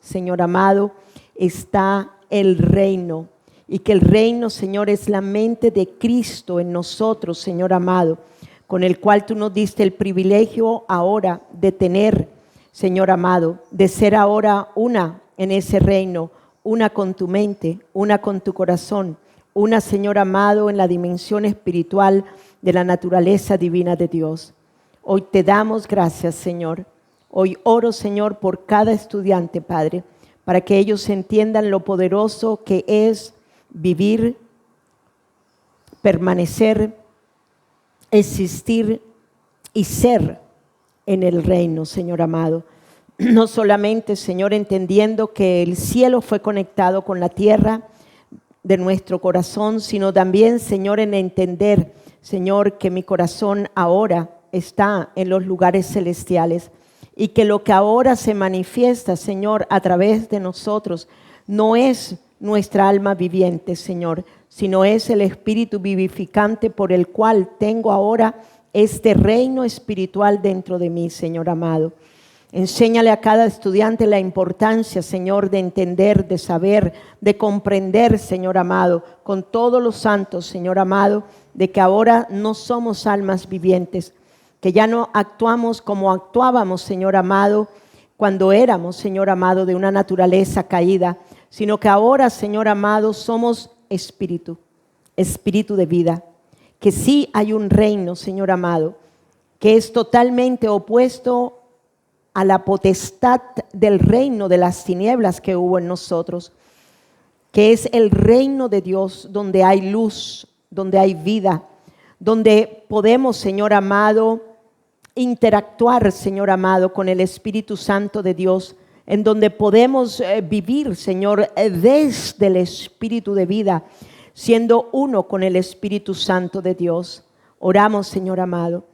Señor amado, está el reino. Y que el reino, Señor, es la mente de Cristo en nosotros, Señor amado, con el cual tú nos diste el privilegio ahora de tener, Señor amado, de ser ahora una en ese reino, una con tu mente, una con tu corazón, una, Señor amado, en la dimensión espiritual de la naturaleza divina de Dios. Hoy te damos gracias, Señor. Hoy oro, Señor, por cada estudiante, Padre, para que ellos entiendan lo poderoso que es vivir, permanecer, existir y ser en el reino, Señor amado. No solamente, Señor, entendiendo que el cielo fue conectado con la tierra de nuestro corazón, sino también, Señor, en entender, Señor, que mi corazón ahora está en los lugares celestiales y que lo que ahora se manifiesta, Señor, a través de nosotros, no es nuestra alma viviente, Señor, sino es el Espíritu vivificante por el cual tengo ahora este reino espiritual dentro de mí, Señor amado. Enséñale a cada estudiante la importancia, Señor, de entender, de saber, de comprender, Señor amado, con todos los santos, Señor amado, de que ahora no somos almas vivientes, que ya no actuamos como actuábamos, Señor amado, cuando éramos, Señor amado, de una naturaleza caída, sino que ahora, Señor amado, somos espíritu de vida, que sí hay un reino, Señor amado, que es totalmente opuesto a la potestad del reino de las tinieblas que hubo en nosotros, que es el reino de Dios, donde hay luz, donde hay vida, donde podemos, Señor amado, interactuar, Señor amado, con el Espíritu Santo de Dios, en donde podemos vivir, Señor, desde el Espíritu de vida, siendo uno con el Espíritu Santo de Dios. Oramos, Señor amado.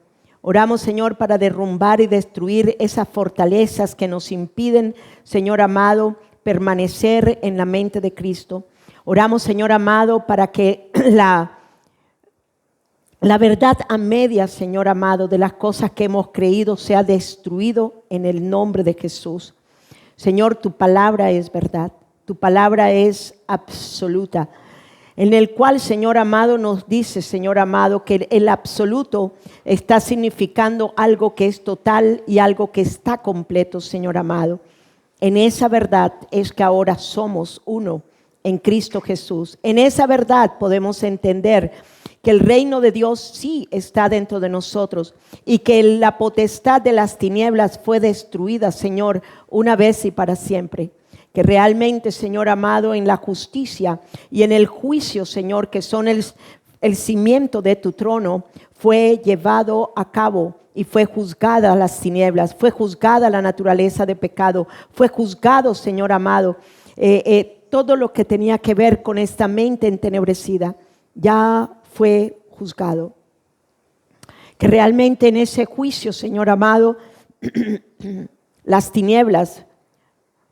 Oramos, Señor, para derrumbar y destruir esas fortalezas que nos impiden, Señor amado, permanecer en la mente de Cristo. Oramos, Señor amado, para que la verdad a medias, Señor amado, de las cosas que hemos creído sea destruido en el nombre de Jesús. Señor, tu palabra es verdad, tu palabra es absoluta, en el cual, Señor amado, nos dice, Señor amado, que el absoluto está significando algo que es total y algo que está completo, Señor amado. En esa verdad es que ahora somos uno en Cristo Jesús. En esa verdad podemos entender que el reino de Dios sí está dentro de nosotros y que la potestad de las tinieblas fue destruida, Señor, una vez y para siempre. Que realmente, Señor amado, en la justicia y en el juicio, Señor, que son el cimiento de tu trono, fue llevado a cabo y fue juzgada las tinieblas, fue juzgada la naturaleza de pecado, fue juzgado, Señor amado, todo lo que tenía que ver con esta mente entenebrecida, ya fue juzgado. Que realmente en ese juicio, Señor amado, las tinieblas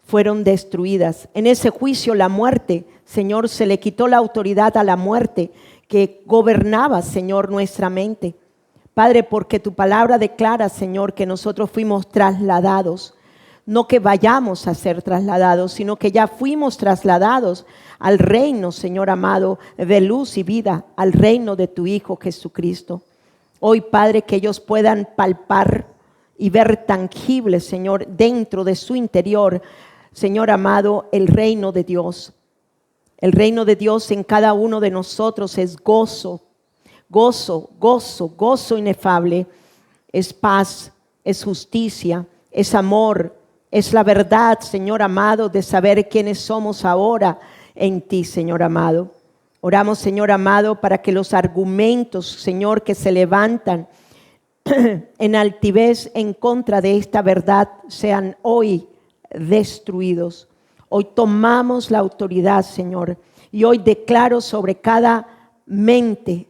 fueron destruidas. En ese juicio la muerte, Señor, se le quitó la autoridad a la muerte que gobernaba, Señor, nuestra mente. Padre, porque tu palabra declara, Señor, que nosotros fuimos trasladados. No que vayamos a ser trasladados, sino que ya fuimos trasladados al reino, Señor amado, de luz y vida, al reino de tu Hijo Jesucristo. Hoy, Padre, que ellos puedan palpar y ver tangible, Señor, dentro de su interior, Señor amado, el reino de Dios. El reino de Dios en cada uno de nosotros es gozo, gozo, gozo, gozo inefable. Es paz, es justicia, es amor, es la verdad, Señor amado, de saber quiénes somos ahora en ti, Señor amado. Oramos, Señor amado, para que los argumentos, Señor, que se levantan en altivez en contra de esta verdad sean hoy destruidos. Hoy tomamos la autoridad, Señor, y hoy declaro sobre cada mente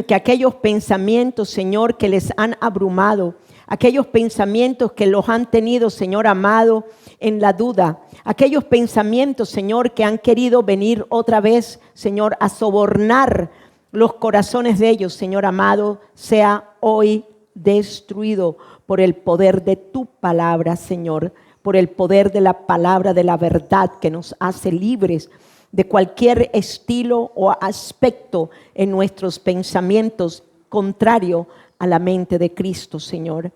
que aquellos pensamientos, Señor, que les han abrumado, aquellos pensamientos que los han tenido, Señor amado, en la duda, aquellos pensamientos, Señor, que han querido venir otra vez, Señor, a sobornar los corazones de ellos, Señor amado, sea hoy destruido por el poder de tu palabra, Señor, por el poder de la palabra de la verdad que nos hace libres de cualquier estilo o aspecto en nuestros pensamientos contrario a la mente de Cristo, Señor.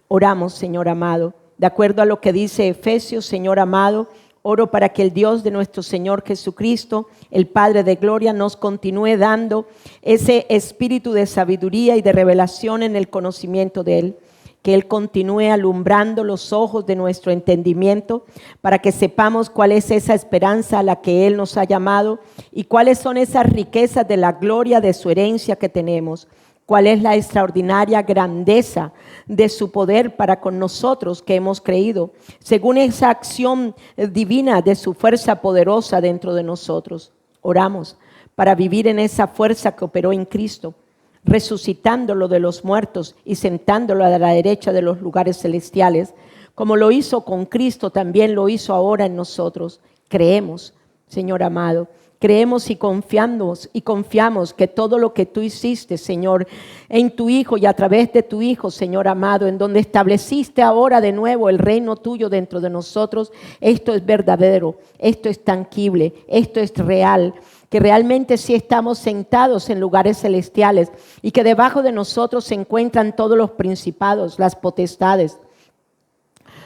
Oramos, Señor amado, de acuerdo a lo que dice Efesios, Señor amado, oro para que el Dios de nuestro Señor Jesucristo, el Padre de gloria, nos continúe dando ese espíritu de sabiduría y de revelación en el conocimiento de Él. Que Él continúe alumbrando los ojos de nuestro entendimiento para que sepamos cuál es esa esperanza a la que Él nos ha llamado y cuáles son esas riquezas de la gloria de su herencia que tenemos. Cuál es la extraordinaria grandeza de su poder para con nosotros que hemos creído, según esa acción divina de su fuerza poderosa dentro de nosotros. Oramos para vivir en esa fuerza que operó en Cristo, resucitándolo de los muertos y sentándolo a la derecha de los lugares celestiales, como lo hizo con Cristo, también lo hizo ahora en nosotros. Creemos, Señor amado, creemos y confiamos que todo lo que tú hiciste, Señor, en tu Hijo y a través de tu Hijo, Señor amado, en donde estableciste ahora de nuevo el reino tuyo dentro de nosotros, esto es verdadero, esto es tangible, esto es real, que realmente sí estamos sentados en lugares celestiales y que debajo de nosotros se encuentran todos los principados, las potestades,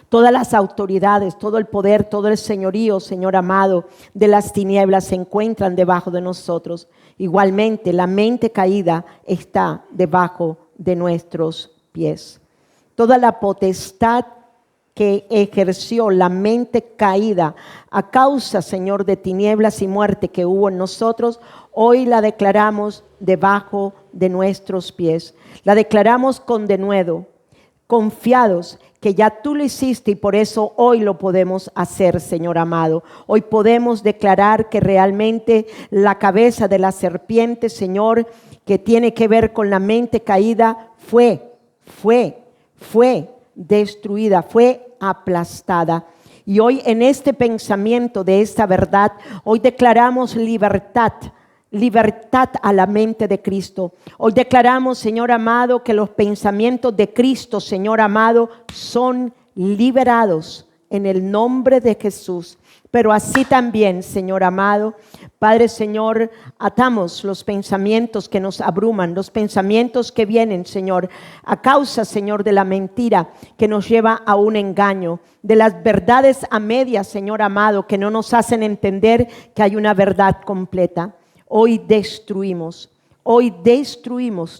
todas las autoridades, todo el poder, todo el señorío, Señor amado, de las tinieblas se encuentran debajo de nosotros. Igualmente, la mente caída está debajo de nuestros pies. Toda la potestad que ejerció la mente caída a causa, Señor, de tinieblas y muerte que hubo en nosotros, hoy la declaramos debajo de nuestros pies. La declaramos con denuedo, confiados que ya tú lo hiciste y por eso hoy lo podemos hacer, Señor amado. Hoy podemos declarar que realmente la cabeza de la serpiente, Señor, que tiene que ver con la mente caída, fue destruida, fue aplastada. Y hoy en este pensamiento de esta verdad, hoy declaramos libertad a la mente de Cristo. Hoy declaramos, Señor amado, que los pensamientos de Cristo, Señor amado, son liberados en el nombre de Jesús. Pero así también, Señor amado, Padre, Señor, atamos los pensamientos que nos abruman, los pensamientos que vienen, Señor, a causa, Señor, de la mentira que nos lleva a un engaño, de las verdades a medias, Señor amado, que no nos hacen entender que hay una verdad completa. Hoy destruimos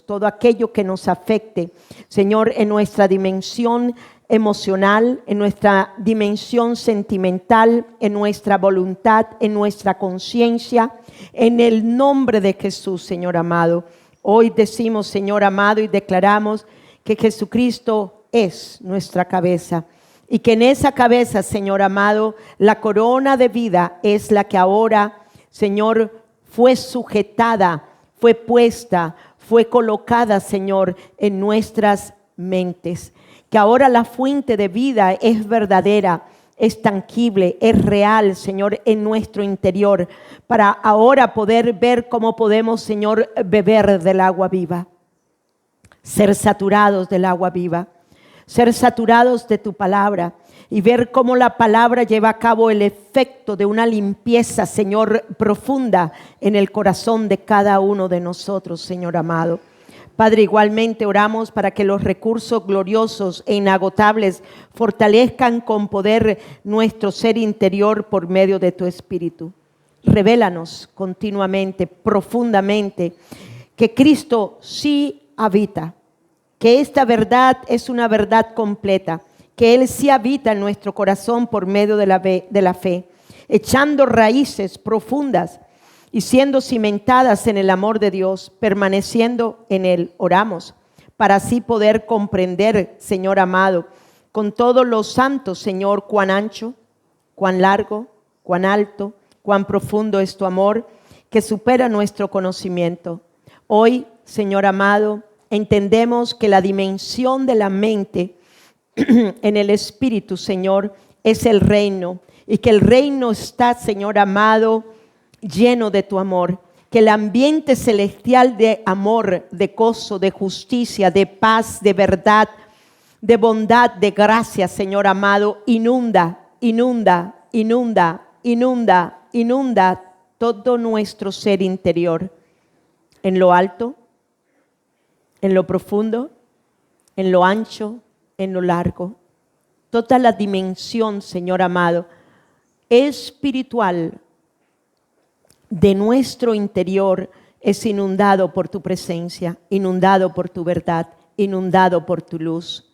todo aquello que nos afecte, Señor, en nuestra dimensión emocional, en nuestra dimensión sentimental, en nuestra voluntad, en nuestra conciencia, en el nombre de Jesús, Señor amado. Hoy decimos, Señor amado, y declaramos que Jesucristo es nuestra cabeza y que en esa cabeza, Señor amado, la corona de vida es la que ahora, Señor, fue sujetada, fue puesta, fue colocada, Señor, en nuestras mentes. Que ahora la fuente de vida es verdadera, es tangible, es real, Señor, en nuestro interior, para ahora poder ver cómo podemos, Señor, beber del agua viva, ser saturados del agua viva, ser saturados de tu palabra y ver cómo la palabra lleva a cabo el efecto de una limpieza, Señor, profunda en el corazón de cada uno de nosotros, Señor amado. Padre, igualmente oramos para que los recursos gloriosos e inagotables fortalezcan con poder nuestro ser interior por medio de tu Espíritu. Revélanos continuamente, profundamente, que Cristo sí habita, que esta verdad es una verdad completa, que Él sí habita en nuestro corazón por medio de la fe, echando raíces profundas y siendo cimentadas en el amor de Dios, permaneciendo en Él. Oramos para así poder comprender, Señor amado, con todos los santos, Señor, cuán ancho, cuán largo, cuán alto, cuán profundo es tu amor, que supera nuestro conocimiento. Hoy, Señor amado, entendemos que la dimensión de la mente en el Espíritu, Señor, es el reino, y que el reino está, Señor amado, lleno de tu amor, que el ambiente celestial de amor, de gozo, de justicia, de paz, de verdad, de bondad, de gracia, Señor amado. Inunda, inunda, inunda, inunda, inunda todo nuestro ser interior, en lo alto, en lo profundo, en lo ancho, en lo largo. Toda la dimensión, Señor amado, espiritual de nuestro interior es inundado por tu presencia, inundado por tu verdad, inundado por tu luz.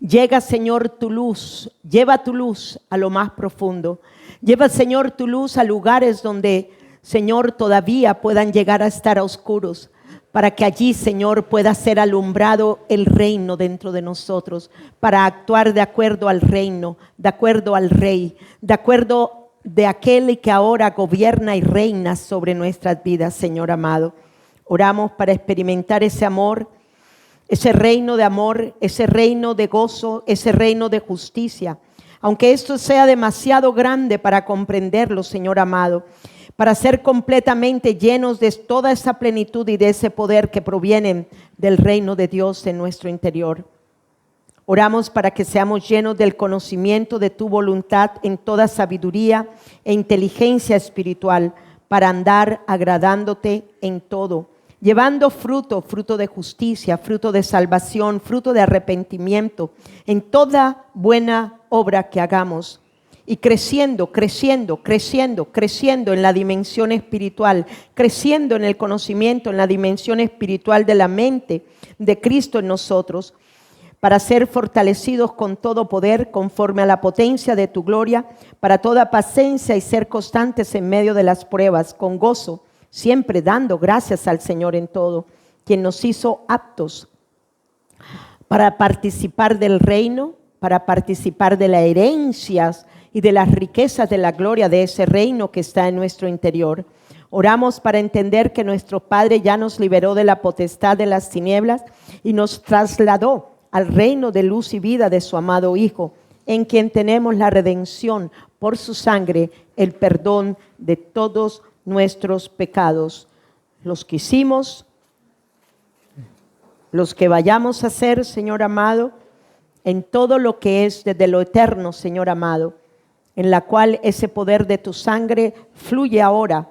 Llega, Señor, tu luz, lleva tu luz a lo más profundo. Lleva, Señor, tu luz a lugares donde, Señor, todavía puedan llegar a estar oscuros, para que allí, Señor, pueda ser alumbrado el reino dentro de nosotros, para actuar de acuerdo al reino, de acuerdo al Rey, de acuerdo de aquel que ahora gobierna y reina sobre nuestras vidas, Señor amado. Oramos para experimentar ese amor, ese reino de amor, ese reino de gozo, ese reino de justicia. Aunque esto sea demasiado grande para comprenderlo, Señor amado, para ser completamente llenos de toda esa plenitud y de ese poder que provienen del reino de Dios en nuestro interior. Oramos para que seamos llenos del conocimiento de tu voluntad en toda sabiduría e inteligencia espiritual, para andar agradándote en todo, llevando fruto, fruto de justicia, fruto de salvación, fruto de arrepentimiento, en toda buena obra que hagamos. Y creciendo, creciendo, creciendo, creciendo en la dimensión espiritual, creciendo en el conocimiento, en la dimensión espiritual de la mente de Cristo en nosotros, para ser fortalecidos con todo poder conforme a la potencia de tu gloria, para toda paciencia y ser constantes en medio de las pruebas, con gozo, siempre dando gracias al Señor en todo, quien nos hizo aptos para participar del reino, para participar de las herencias y de las riquezas de la gloria de ese reino que está en nuestro interior. Oramos para entender que nuestro Padre ya nos liberó de la potestad de las tinieblas y nos trasladó al reino de luz y vida de su amado Hijo, en quien tenemos la redención por su sangre, el perdón de todos nuestros pecados, los que hicimos, los que vayamos a hacer, Señor amado, en todo lo que es desde lo eterno, Señor amado, en la cual ese poder de tu sangre fluye ahora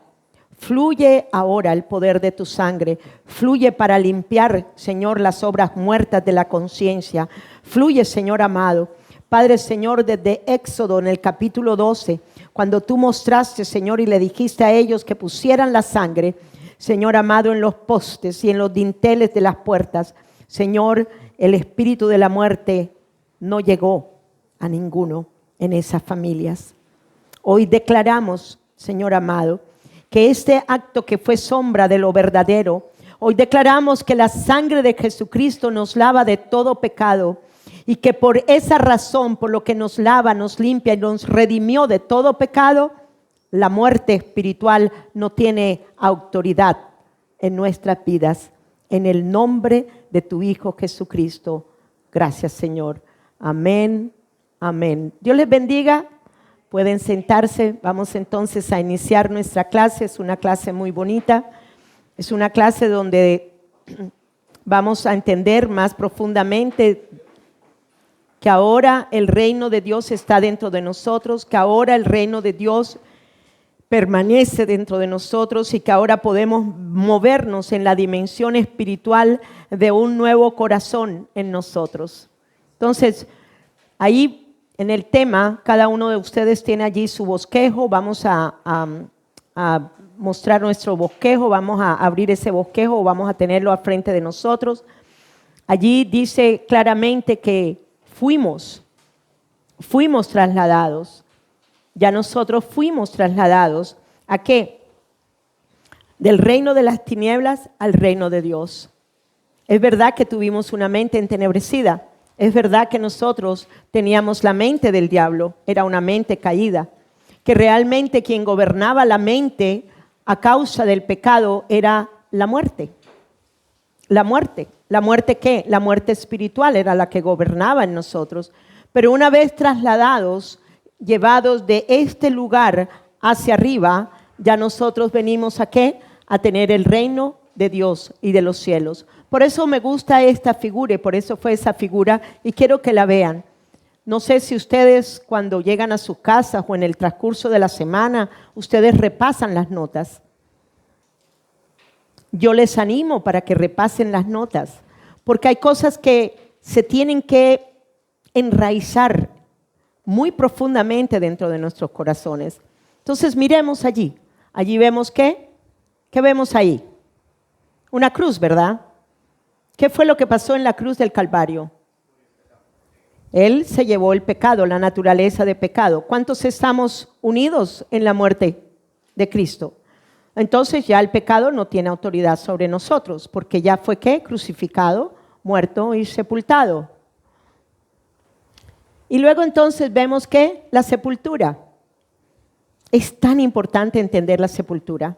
el poder de tu sangre, fluye para limpiar, Señor, las obras muertas de la conciencia, fluye, Señor amado. Padre, Señor, desde Éxodo en el capítulo 12, cuando tú mostraste, Señor, y le dijiste a ellos que pusieran la sangre, Señor amado, en los postes y en los dinteles de las puertas, Señor, el espíritu de la muerte no llegó a ninguno en esas familias. Hoy declaramos, Señor amado, que este acto que fue sombra de lo verdadero, hoy declaramos que la sangre de Jesucristo nos lava de todo pecado y que por esa razón, por lo que nos lava, nos limpia y nos redimió de todo pecado, la muerte espiritual no tiene autoridad en nuestras vidas. En el nombre de tu Hijo Jesucristo. Gracias, Señor. Amén. Amén. Dios les bendiga. Pueden sentarse. Vamos entonces a iniciar nuestra clase. Es una clase muy bonita. Es una clase donde vamos a entender más profundamente que ahora el reino de Dios está dentro de nosotros, que ahora el reino de Dios permanece dentro de nosotros y que ahora podemos movernos en la dimensión espiritual de un nuevo corazón en nosotros. Entonces, ahí en el tema, cada uno de ustedes tiene allí su bosquejo. Vamos a mostrar nuestro bosquejo, vamos a abrir ese bosquejo, vamos a tenerlo al frente de nosotros. Allí dice claramente que fuimos trasladados. Ya nosotros fuimos trasladados. ¿A qué? Del reino de las tinieblas al reino de Dios. Es verdad que tuvimos una mente entenebrecida. Es verdad que nosotros teníamos la mente del diablo. Era una mente caída. Que realmente quien gobernaba la mente a causa del pecado era la muerte. La muerte. ¿La muerte qué? La muerte espiritual era la que gobernaba en nosotros. Pero una vez trasladados, llevados de este lugar hacia arriba, ya nosotros venimos ¿a qué? A tener el reino de Dios y de los cielos. Por eso me gusta esta figura y por eso fue esa figura y quiero que la vean. No sé si ustedes cuando llegan a sus casas o en el transcurso de la semana, ustedes repasan las notas. Yo les animo para que repasen las notas, porque hay cosas que se tienen que enraizar muy profundamente dentro de nuestros corazones. Entonces miremos allí. Allí vemos ¿qué? ¿Qué vemos ahí? Una cruz, ¿verdad? ¿Qué fue lo que pasó en la cruz del Calvario? Él se llevó el pecado, la naturaleza de pecado. ¿Cuántos estamos unidos en la muerte de Cristo? Entonces ya el pecado no tiene autoridad sobre nosotros, porque ya fue ¿qué? Crucificado, muerto y sepultado. Y luego entonces vemos que la sepultura. Es tan importante entender la sepultura.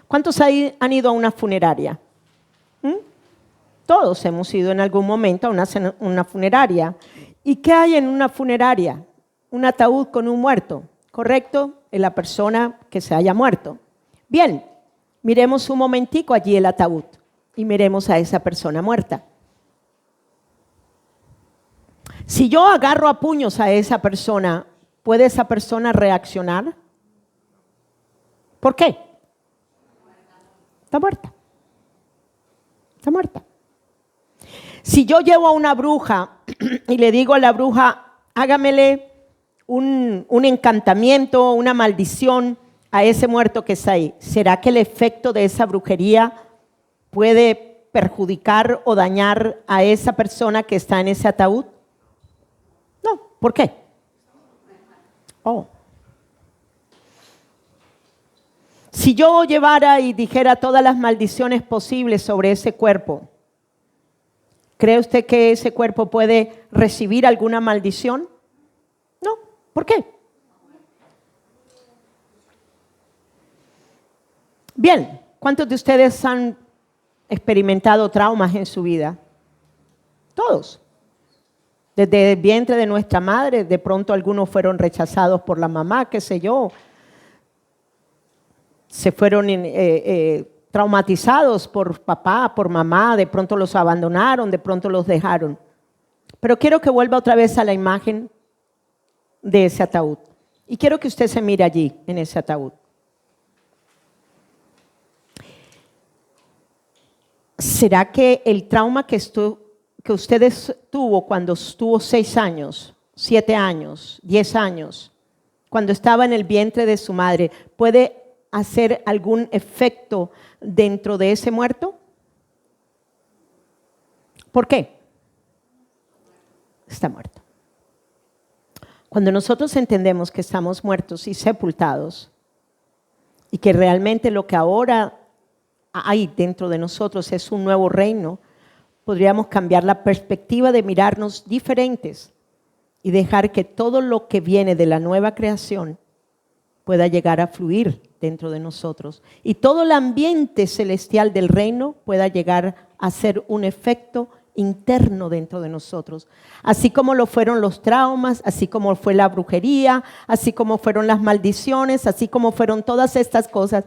¿Cuántos han ido a una funeraria? Todos hemos ido en algún momento a una funeraria. ¿Y qué hay en una funeraria? Un ataúd con un muerto, ¿correcto? Es la persona que se haya muerto. Bien, miremos un momentico allí el ataúd y miremos a esa persona muerta. Si yo agarro a puños a esa persona, ¿puede esa persona reaccionar? ¿Por qué? Está muerta. Está muerta. Si yo llevo a una bruja y le digo a la bruja, hágamele un encantamiento, una maldición a ese muerto que está ahí, ¿será que el efecto de esa brujería puede perjudicar o dañar a esa persona que está en ese ataúd? No. ¿Por qué? Si yo llevara y dijera todas las maldiciones posibles sobre ese cuerpo, ¿cree usted que ese cuerpo puede recibir alguna maldición? No. ¿Por qué? Bien, ¿cuántos de ustedes han experimentado traumas en su vida? Todos. Desde el vientre de nuestra madre, de pronto algunos fueron rechazados por la mamá, qué sé yo. Se fueron traumatizados por papá, por mamá, de pronto los abandonaron, de pronto los dejaron. Pero quiero que vuelva otra vez a la imagen de ese ataúd. Y quiero que usted se mire allí, en ese ataúd. ¿Será que el trauma que ustedes tuvo cuando estuvo 6 años, 7 años, 10 años, cuando estaba en el vientre de su madre, puede hacer algún efecto dentro de ese muerto? ¿Por qué? Está muerto. Cuando nosotros entendemos que estamos muertos y sepultados y que realmente lo que ahora hay dentro de nosotros es un nuevo reino, podríamos cambiar la perspectiva de mirarnos diferentes y dejar que todo lo que viene de la nueva creación pueda llegar a fluir dentro de nosotros y todo el ambiente celestial del reino pueda llegar a ser un efecto interno dentro de nosotros, así como lo fueron los traumas, así como fue la brujería, así como fueron las maldiciones, así como fueron todas estas cosas.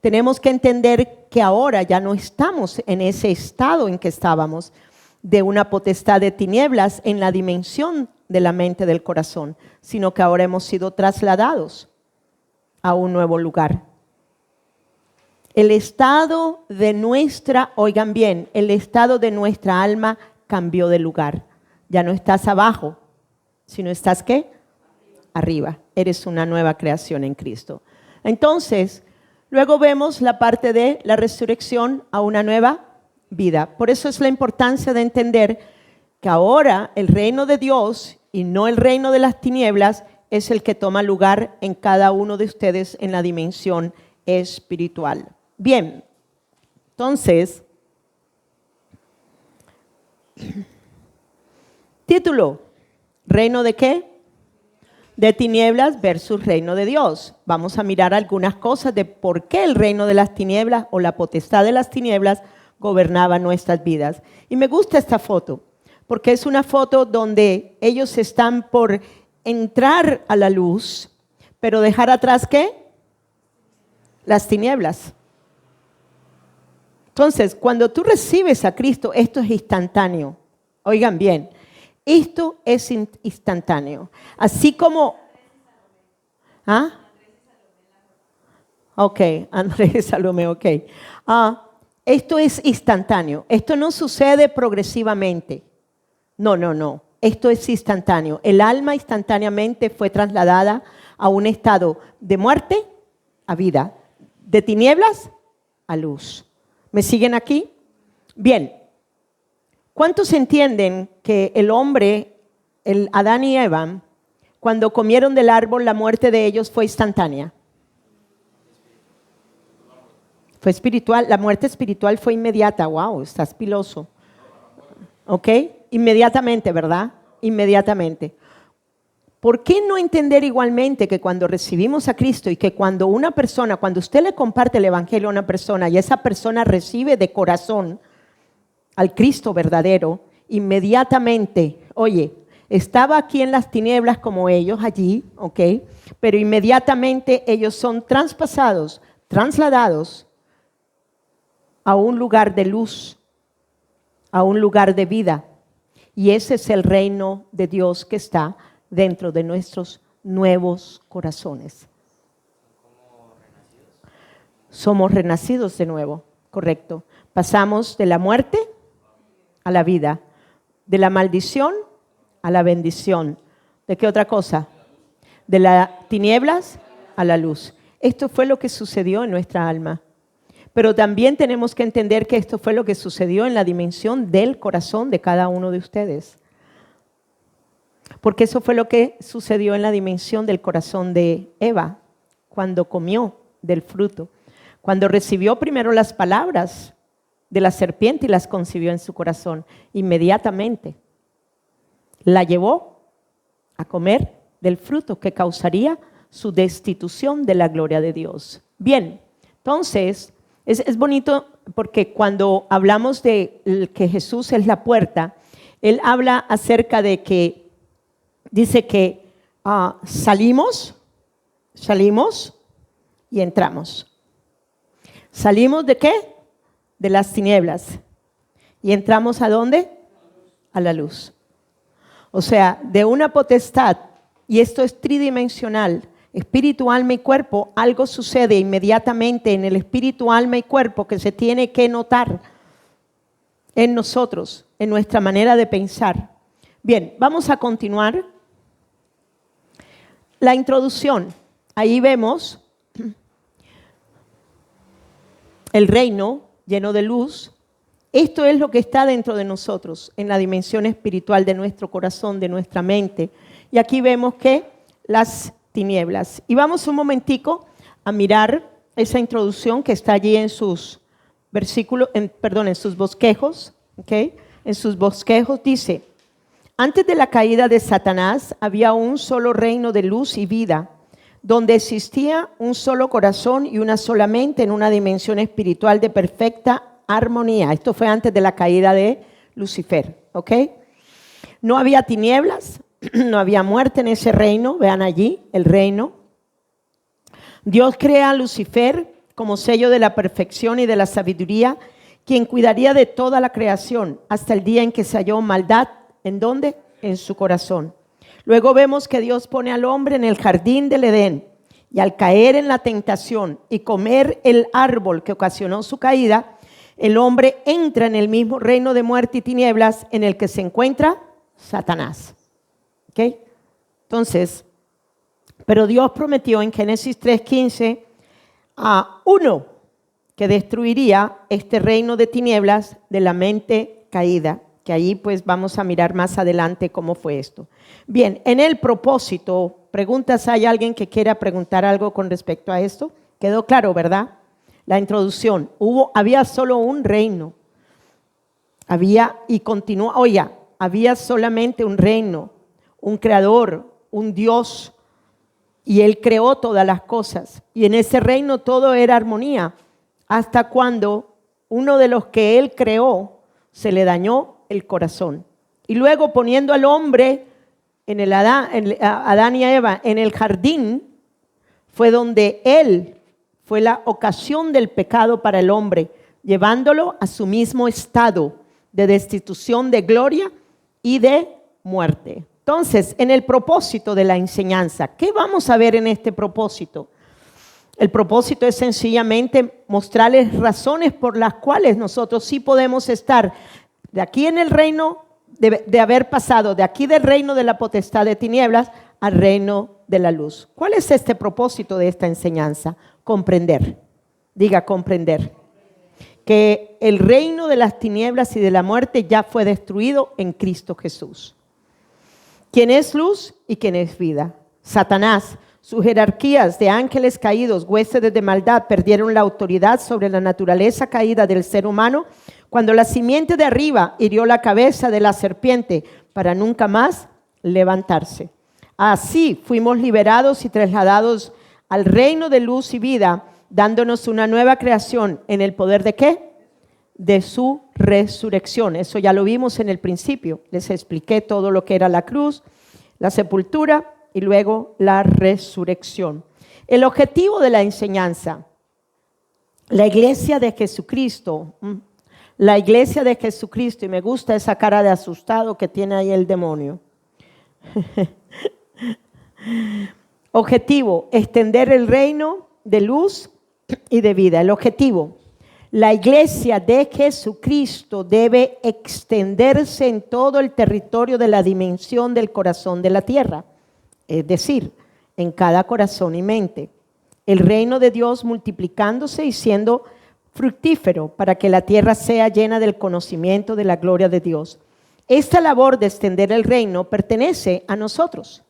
Tenemos que entender que ahora ya no estamos en ese estado en que estábamos de una potestad de tinieblas en la dimensión de la mente del corazón, sino que ahora hemos sido trasladados a un nuevo lugar. El estado de nuestra, oigan bien, el estado de nuestra alma cambió de lugar. Ya no estás abajo, sino estás ¿qué? Arriba. Eres una nueva creación en Cristo. Entonces, luego vemos la parte de la resurrección a una nueva vida. Por eso es la importancia de entender que ahora el reino de Dios y no el reino de las tinieblas es el que toma lugar en cada uno de ustedes en la dimensión espiritual. Bien, entonces, título, ¿reino de qué? De tinieblas versus reino de Dios. Vamos a mirar algunas cosas de por qué el reino de las tinieblas o la potestad de las tinieblas gobernaba nuestras vidas. Y me gusta esta foto, porque es una foto donde ellos están por entrar a la luz, pero dejar atrás ¿qué? Las tinieblas. Entonces, cuando tú recibes a Cristo, esto es instantáneo. Oigan bien, esto es instantáneo. Así como... ¿Ah? Ok, Andrés y Salomé, ok. Esto es instantáneo. Esto no sucede progresivamente. No. Esto es instantáneo. El alma instantáneamente fue trasladada a un estado de muerte a vida, de tinieblas a luz. ¿Me siguen aquí? Bien. ¿Cuántos entienden que el hombre, el Adán y Eva, cuando comieron del árbol, la muerte de ellos fue instantánea? Fue espiritual. La muerte espiritual fue inmediata. Wow, estás piloso. ¿Ok? Inmediatamente, ¿verdad? Inmediatamente. ¿Por qué no entender igualmente que cuando recibimos a Cristo y que cuando una persona, cuando usted le comparte el evangelio a una persona y esa persona recibe de corazón al Cristo verdadero, inmediatamente, oye, estaba aquí en las tinieblas como ellos allí, ¿ok? Pero inmediatamente ellos son traspasados, trasladados a un lugar de luz, a un lugar de vida. Y ese es el reino de Dios que está dentro de nuestros nuevos corazones. Somos renacidos de nuevo, correcto. Pasamos de la muerte a la vida, de la maldición a la bendición. ¿De qué otra cosa? De las tinieblas a la luz. Esto fue lo que sucedió en nuestra alma. Pero también tenemos que entender que esto fue lo que sucedió en la dimensión del corazón de cada uno de ustedes. Porque eso fue lo que sucedió en la dimensión del corazón de Eva cuando comió del fruto. Cuando recibió primero las palabras de la serpiente y las concibió en su corazón, inmediatamente la llevó a comer del fruto que causaría su destitución de la gloria de Dios. Bien, entonces es bonito porque cuando hablamos de que Jesús es la puerta, Él habla acerca de que dice que salimos y entramos. ¿Salimos de qué? De las tinieblas. ¿Y entramos a dónde? A la luz. O sea, de una potestad, y esto es tridimensional, espíritu, alma y cuerpo, algo sucede inmediatamente en el espíritu, alma y cuerpo que se tiene que notar en nosotros, en nuestra manera de pensar. Bien, vamos a continuar. La introducción, ahí vemos el reino lleno de luz. Esto es lo que está dentro de nosotros, en la dimensión espiritual de nuestro corazón, de nuestra mente. Y aquí vemos que las tinieblas. Y vamos un momentico a mirar esa introducción que está allí en sus versículos, en sus bosquejos. ¿Okay? En sus bosquejos dice: antes de la caída de Satanás había un solo reino de luz y vida, donde existía un solo corazón y una sola mente en una dimensión espiritual de perfecta armonía. Esto fue antes de la caída de Lucifer, ¿ok? No había tinieblas, no había muerte en ese reino. Vean allí el reino. Dios crea a Lucifer como sello de la perfección y de la sabiduría, quien cuidaría de toda la creación hasta el día en que se halló maldad. ¿En dónde? En su corazón. Luego vemos que Dios pone al hombre en el jardín del Edén, y al caer en la tentación y comer el árbol que ocasionó su caída, el hombre entra en el mismo reino de muerte y tinieblas en el que se encuentra Satanás. ¿Ok? Entonces, pero Dios prometió en Génesis 3:15 a uno que destruiría este reino de tinieblas de la mente caída, que ahí pues vamos a mirar más adelante cómo fue esto. Bien, en el propósito, preguntas, ¿hay alguien que quiera preguntar algo con respecto a esto? Quedó claro, ¿verdad? La introducción, había solo un reino, había solamente un reino, un creador, un Dios, y Él creó todas las cosas, y en ese reino todo era armonía, hasta cuando uno de los que Él creó se le dañó el corazón. Y luego poniendo al hombre Adán y a Eva en el jardín, fue donde Él fue la ocasión del pecado para el hombre, llevándolo a su mismo estado de destitución de gloria y de muerte. Entonces, en el propósito de la enseñanza, ¿qué vamos a ver en este propósito? El propósito es sencillamente mostrarles razones por las cuales nosotros sí podemos estar de aquí en el reino, de haber pasado de aquí del reino de la potestad de tinieblas al reino de la luz. ¿Cuál es este propósito de esta enseñanza? Comprender. Diga, comprender. Que el reino de las tinieblas y de la muerte ya fue destruido en Cristo Jesús. ¿Quién es luz y quién es vida? Satanás, sus jerarquías de ángeles caídos, huéspedes de maldad, perdieron la autoridad sobre la naturaleza caída del ser humano cuando la simiente de arriba hirió la cabeza de la serpiente para nunca más levantarse. Así fuimos liberados y trasladados al reino de luz y vida, dándonos una nueva creación en el poder ¿de qué? De su resurrección. Eso ya lo vimos en el principio. Les expliqué todo lo que era la cruz, la sepultura y luego la resurrección. El objetivo de la enseñanza, la iglesia de Jesucristo, y me gusta esa cara de asustado que tiene ahí el demonio. Objetivo, extender el reino de luz y de vida. El objetivo, la iglesia de Jesucristo debe extenderse en todo el territorio de la dimensión del corazón de la tierra, es decir, en cada corazón y mente. El reino de Dios multiplicándose y siendo fructífero para que la tierra sea llena del conocimiento de la gloria de Dios. Esta labor de extender el reino pertenece a nosotros,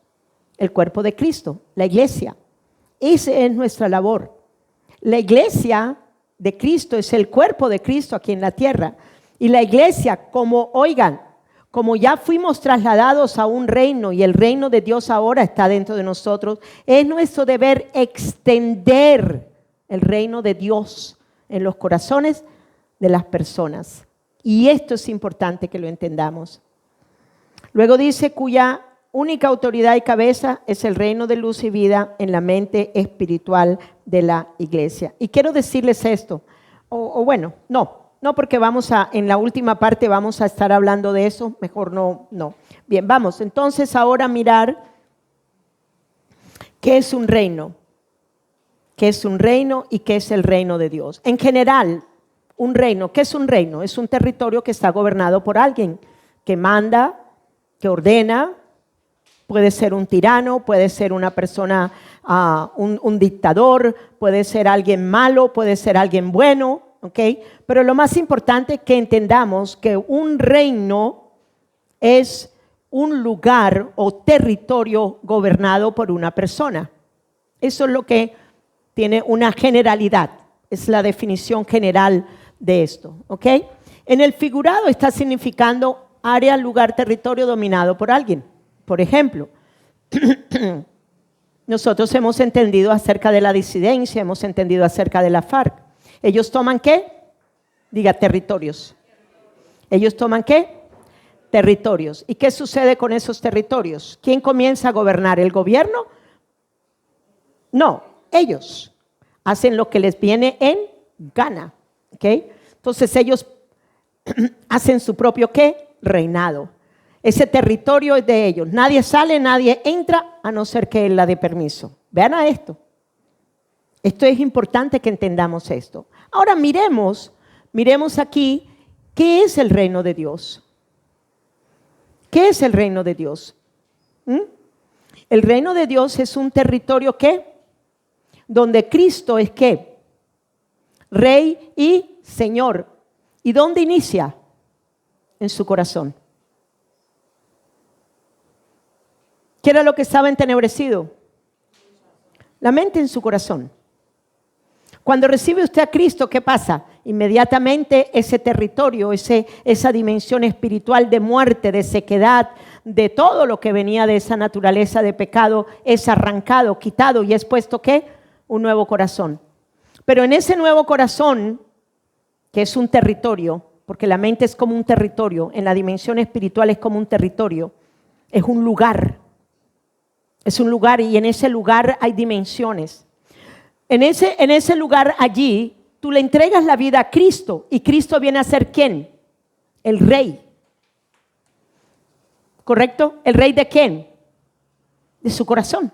el cuerpo de Cristo, la iglesia. Esa es nuestra labor. La iglesia de Cristo es el cuerpo de Cristo aquí en la tierra. Y la iglesia, como ya fuimos trasladados a un reino y el reino de Dios ahora está dentro de nosotros, es nuestro deber extender el reino de Dios en los corazones de las personas. Y esto es importante que lo entendamos. Luego dice, cuya única autoridad y cabeza es el reino de luz y vida en la mente espiritual de la iglesia. Y quiero decirles esto, no, porque en la última parte vamos a estar hablando de eso, mejor no. Bien, vamos entonces ahora a mirar qué es un reino. ¿Qué es un reino y qué es el reino de Dios? En general, un reino, ¿qué es un reino? Es un territorio que está gobernado por alguien que manda, que ordena. Puede ser un tirano, puede ser una persona, un dictador, puede ser alguien malo, puede ser alguien bueno, ¿ok? Pero lo más importante es que entendamos que un reino es un lugar o territorio gobernado por una persona. Eso es lo que tiene una generalidad, es la definición general de esto, ¿ok? En el figurado está significando área, lugar, territorio dominado por alguien. Por ejemplo, nosotros hemos entendido acerca de la disidencia, hemos entendido acerca de la FARC. ¿Ellos toman qué? Diga, territorios. ¿Ellos toman qué? Territorios. ¿Y qué sucede con esos territorios? ¿Quién comienza a gobernar? ¿El gobierno? No, ellos hacen lo que les viene en gana. ¿Okay? Entonces ellos hacen su propio ¿qué? Reinado. Ese territorio es de ellos. Nadie sale, nadie entra, a no ser que él la dé permiso. Vean a esto. Esto es importante que entendamos esto. Ahora miremos aquí, ¿qué es el reino de Dios? ¿Qué es el reino de Dios? El reino de Dios es un territorio ¿qué? Donde Cristo es ¿qué? Rey y Señor. ¿Y dónde inicia? En su corazón. ¿Qué era lo que estaba entenebrecido? La mente en su corazón. Cuando recibe usted a Cristo, ¿qué pasa? Inmediatamente ese territorio, esa dimensión espiritual de muerte, de sequedad, de todo lo que venía de esa naturaleza de pecado, es arrancado, quitado y es puesto ¿qué? Un nuevo corazón. Pero en ese nuevo corazón, que es un territorio, porque la mente es como un territorio, en la dimensión espiritual es como un territorio, es un lugar. Es un lugar y en ese lugar hay dimensiones. En ese lugar allí tú le entregas la vida a Cristo y Cristo viene a ser ¿quién? El rey. ¿Correcto? ¿El rey de quién? De su corazón.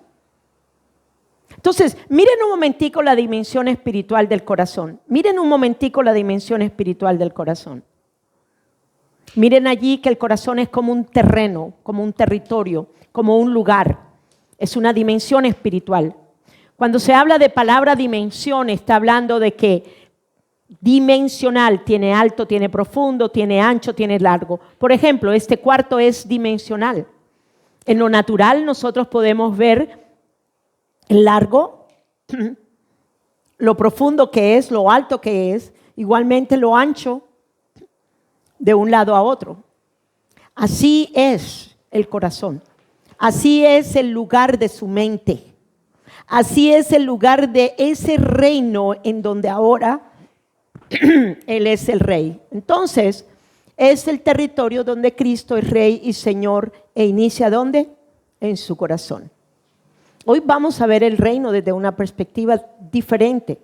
Entonces, miren un momentico la dimensión espiritual del corazón. Miren un momentico la dimensión espiritual del corazón. Miren allí que el corazón es como un terreno, como un territorio, como un lugar. Es una dimensión espiritual. Cuando se habla de palabra dimensión, está hablando de que dimensional, tiene alto, tiene profundo, tiene ancho, tiene largo. Por ejemplo, este cuarto es dimensional. En lo natural nosotros podemos ver el largo, lo profundo que es, lo alto que es, igualmente lo ancho de un lado a otro. Así es el corazón, así es el lugar de su mente, así es el lugar de ese reino en donde ahora Él es el rey. Entonces, es el territorio donde Cristo es rey y Señor e inicia ¿dónde? En su corazón. Hoy vamos a ver el reino desde una perspectiva diferente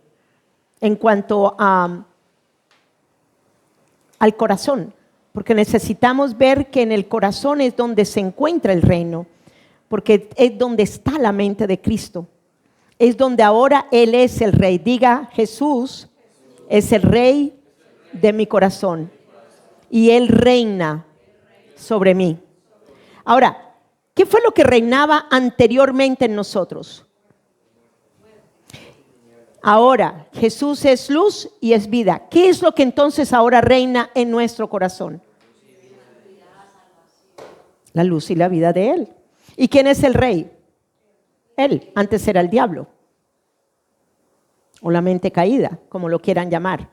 en cuanto al corazón, porque necesitamos ver que en el corazón es donde se encuentra el reino, porque es donde está la mente de Cristo, es donde ahora Él es el rey. Diga, Jesús es el rey de mi corazón y Él reina sobre mí. Ahora, ¿qué fue lo que reinaba anteriormente en nosotros? Ahora, Jesús es luz y es vida. ¿Qué es lo que entonces ahora reina en nuestro corazón? La luz y la vida de Él. ¿Y quién es el rey? Él. Antes era el diablo. O la mente caída, como lo quieran llamar.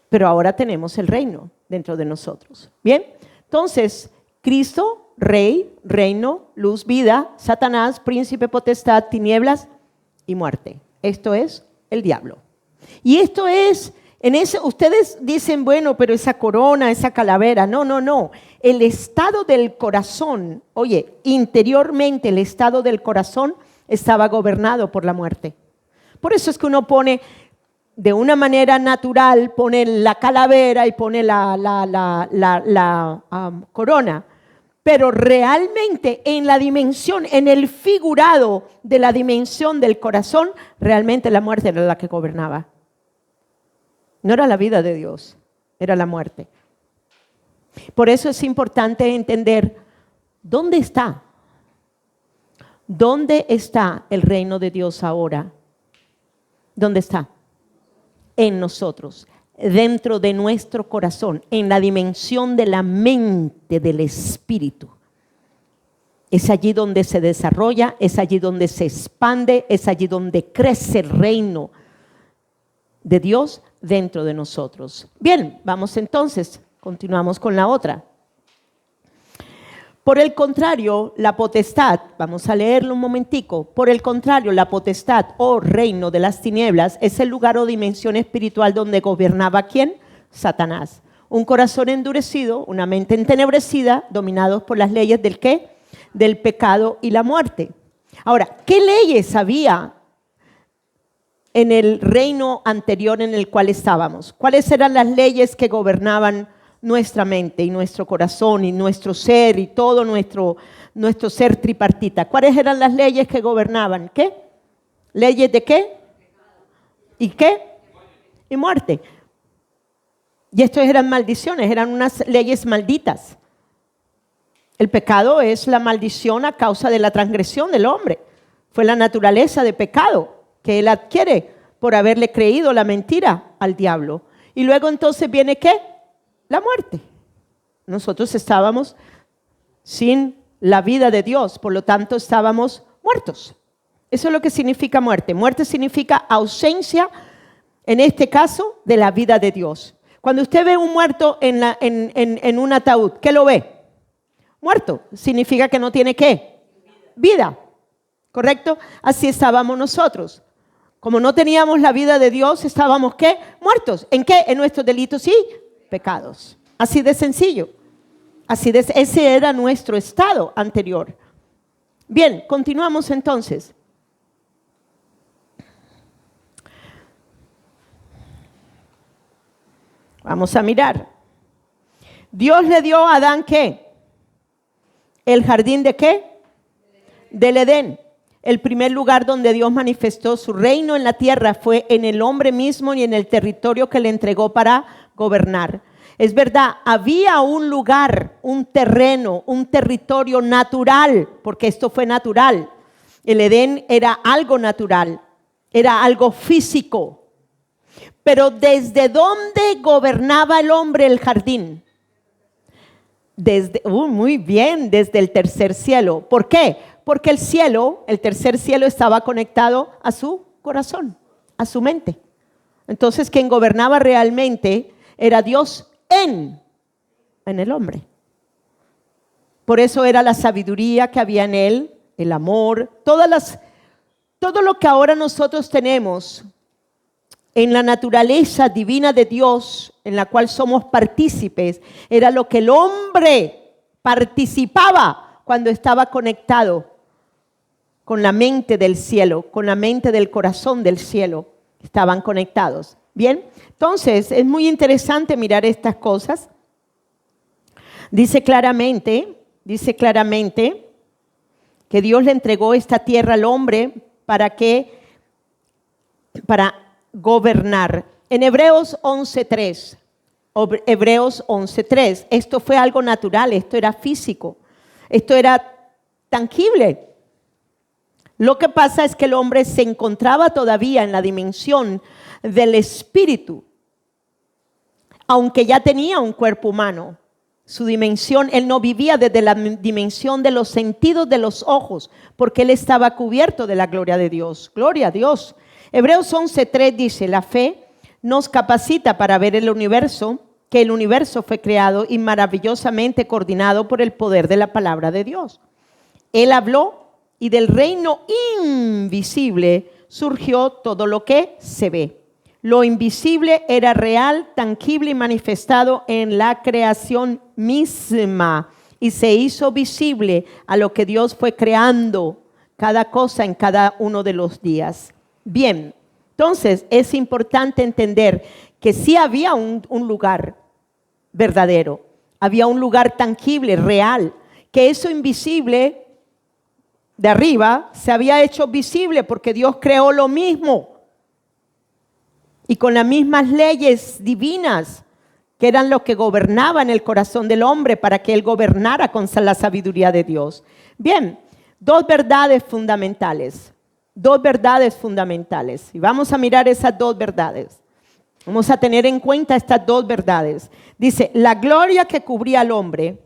Pero ahora tenemos el reino dentro de nosotros. Bien, entonces, Cristo, rey, reino, luz, vida, Satanás, príncipe, potestad, tinieblas y muerte. Esto es el diablo. Y esto es, ustedes dicen, bueno, pero esa corona, esa calavera. No. El estado del corazón, oye, interiormente el estado del corazón estaba gobernado por la muerte. Por eso es que uno pone, de una manera natural, pone la calavera y pone la corona. Pero realmente en la dimensión, en el figurado de la dimensión del corazón, realmente la muerte era la que gobernaba. No era la vida de Dios, era la muerte. Por eso es importante entender dónde está. ¿Dónde está el reino de Dios ahora? ¿Dónde está? En nosotros, dentro de nuestro corazón, en la dimensión de la mente, del espíritu. Es allí donde se desarrolla, es allí donde se expande, es allí donde crece el reino de Dios dentro de nosotros. Bien, vamos entonces, continuamos con la otra. Por el contrario, la potestad, vamos a leerlo un momentico, por el contrario, la potestad o reino de las tinieblas es el lugar o dimensión espiritual donde gobernaba ¿quién? Satanás. Un corazón endurecido, una mente entenebrecida, dominados por las leyes del ¿qué? Del pecado y la muerte. Ahora, ¿qué leyes había en el reino anterior en el cual estábamos? ¿Cuáles eran las leyes que gobernaban nuestra mente y nuestro corazón y nuestro ser y todo nuestro ser tripartita? ¿Cuáles eran las leyes que gobernaban? ¿Qué? ¿Leyes de qué? ¿Y qué? Y muerte. Y estos eran maldiciones, eran unas leyes malditas. El pecado es la maldición a causa de la transgresión del hombre. Fue la naturaleza de pecado que él adquiere por haberle creído la mentira al diablo. Y luego entonces viene ¿qué? La muerte. Nosotros estábamos sin la vida de Dios, por lo tanto estábamos muertos. Eso es lo que significa muerte. Muerte significa ausencia, en este caso, de la vida de Dios. Cuando usted ve un muerto en un ataúd, ¿qué lo ve? Muerto. Significa que no tiene ¿qué? Vida. ¿Correcto? Así estábamos nosotros. Como no teníamos la vida de Dios, estábamos ¿qué? Muertos. ¿En qué? En nuestros delitos y pecados. Así de sencillo. Ese era nuestro estado anterior. Bien, continuamos entonces. Vamos a mirar. Dios le dio a Adán, ¿qué? ¿El jardín de qué? Del Edén. El primer lugar donde Dios manifestó su reino en la tierra fue en el hombre mismo y en el territorio que le entregó para gobernar. Es verdad, había un lugar, un terreno, un territorio natural, porque esto fue natural. El Edén era algo natural, era algo físico. Pero ¿desde dónde gobernaba el hombre el jardín? Muy bien, desde el tercer cielo. ¿Por qué? Porque el cielo, el tercer cielo, estaba conectado a su corazón, a su mente. Entonces, quien gobernaba realmente era Dios en el hombre. Por eso era la sabiduría que había en él, el amor, todo lo que ahora nosotros tenemos en la naturaleza divina de Dios, en la cual somos partícipes, era lo que el hombre participaba cuando estaba conectado con la mente del cielo, con la mente del corazón del cielo. Estaban conectados. Bien, entonces es muy interesante mirar estas cosas. Dice claramente que Dios le entregó esta tierra al hombre para gobernar. En Hebreos 11:3, esto fue algo natural, esto era físico, esto era tangible. Lo que pasa es que el hombre se encontraba todavía en la dimensión del espíritu, aunque ya tenía un cuerpo humano. Su dimensión, él no vivía desde la dimensión de los sentidos de los ojos, porque él estaba cubierto de la gloria de Dios. Gloria a Dios. Hebreos 11:3 dice, la fe nos capacita para ver el universo, que el universo fue creado y maravillosamente coordinado por el poder de la palabra de Dios. Él habló y del reino invisible surgió todo lo que se ve. Lo invisible era real, tangible y manifestado en la creación misma y se hizo visible a lo que Dios fue creando, cada cosa en cada uno de los días. Bien, entonces es importante entender que sí había un lugar verdadero, había un lugar tangible, real, que eso invisible de arriba se había hecho visible porque Dios creó lo mismo y con las mismas leyes divinas que eran lo que gobernaban el corazón del hombre para que él gobernara con la sabiduría de Dios. Bien, dos verdades fundamentales y vamos a mirar esas dos verdades. Vamos a tener en cuenta estas dos verdades. Dice, la gloria que cubría al hombre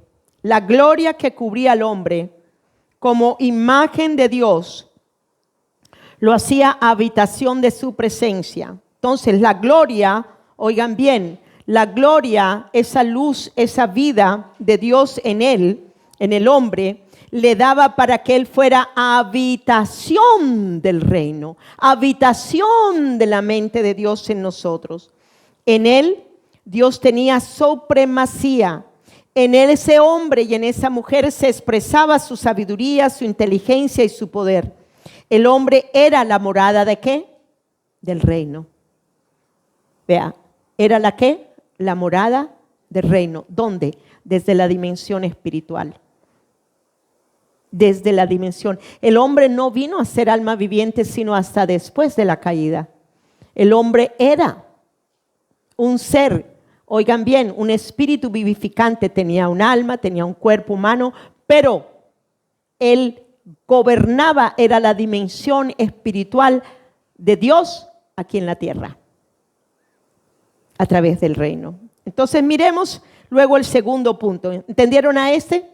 como imagen de Dios, lo hacía habitación de su presencia. Entonces la gloria, oigan bien, la gloria, esa luz, esa vida de Dios en él, en el hombre, le daba para que él fuera habitación del reino, habitación de la mente de Dios en nosotros. En él Dios tenía supremacía. En él, ese hombre y en esa mujer se expresaba su sabiduría, su inteligencia y su poder. El hombre era la morada ¿de qué? Del reino. Vea, ¿era la qué? La morada del reino. ¿Dónde? Desde la dimensión espiritual. Desde la dimensión. El hombre no vino a ser alma viviente sino hasta después de la caída. El hombre era un ser. Oigan bien, un espíritu vivificante, tenía un alma, tenía un cuerpo humano, pero él gobernaba, era la dimensión espiritual de Dios aquí en la tierra, a través del reino. Entonces miremos luego el segundo punto. ¿Entendieron a este?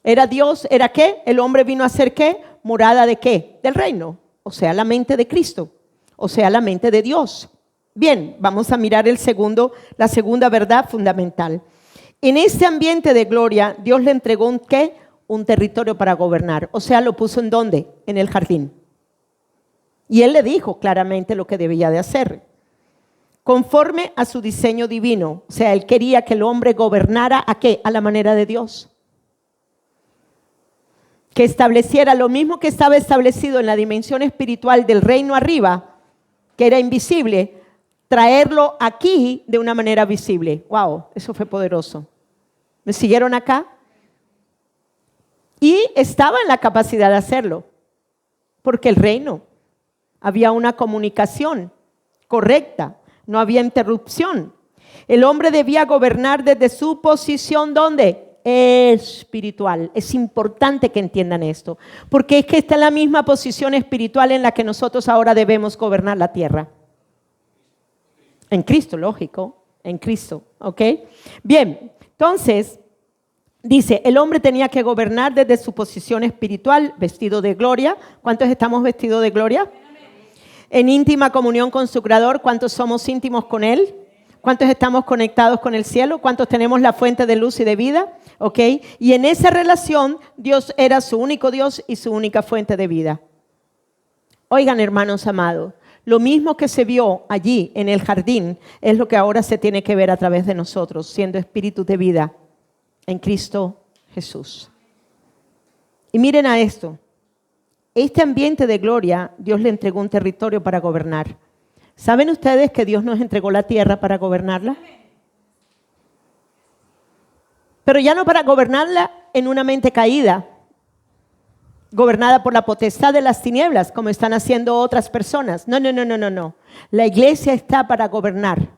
Era Dios, ¿era qué? El hombre vino a ser ¿qué? Morada de qué? Del reino, o sea, la mente de Cristo, o sea, la mente de Dios. Bien, vamos a mirar la segunda verdad fundamental. En este ambiente de gloria, Dios le entregó un territorio para gobernar. O sea, lo puso ¿en dónde? En el jardín. Y Él le dijo claramente lo que debía de hacer. Conforme a su diseño divino. O sea, Él quería que el hombre gobernara ¿a qué? A la manera de Dios. Que estableciera lo mismo que estaba establecido en la dimensión espiritual del reino arriba, que era invisible. traerlo aquí de una manera visible. ¡Wow! Eso fue poderoso. ¿Me siguieron acá? Y estaba en la capacidad de hacerlo, porque el reino, había una comunicación correcta, no había interrupción. El hombre debía gobernar desde su posición, ¿dónde? Espiritual. Es importante que entiendan esto, porque es que está en la misma posición espiritual en la que nosotros ahora debemos gobernar la tierra. En Cristo, lógico, en Cristo, ¿ok? Bien, entonces, dice, el hombre tenía que gobernar desde su posición espiritual, vestido de gloria. ¿Cuántos estamos vestidos de gloria? En íntima comunión con su Creador. ¿Cuántos somos íntimos con Él? ¿Cuántos estamos conectados con el cielo? ¿Cuántos tenemos la fuente de luz y de vida? ¿Ok? Y en esa relación, Dios era su único Dios y su única fuente de vida. Oigan, hermanos amados, lo mismo que se vio allí en el jardín es lo que ahora se tiene que ver a través de nosotros, siendo espíritus de vida en Cristo Jesús. Y miren a esto. Este ambiente de gloria, Dios le entregó un territorio para gobernar. ¿Saben ustedes que Dios nos entregó la tierra para gobernarla? Pero ya no para gobernarla en una mente caída, gobernada por la potestad de las tinieblas, como están haciendo otras personas. No. La iglesia está para gobernar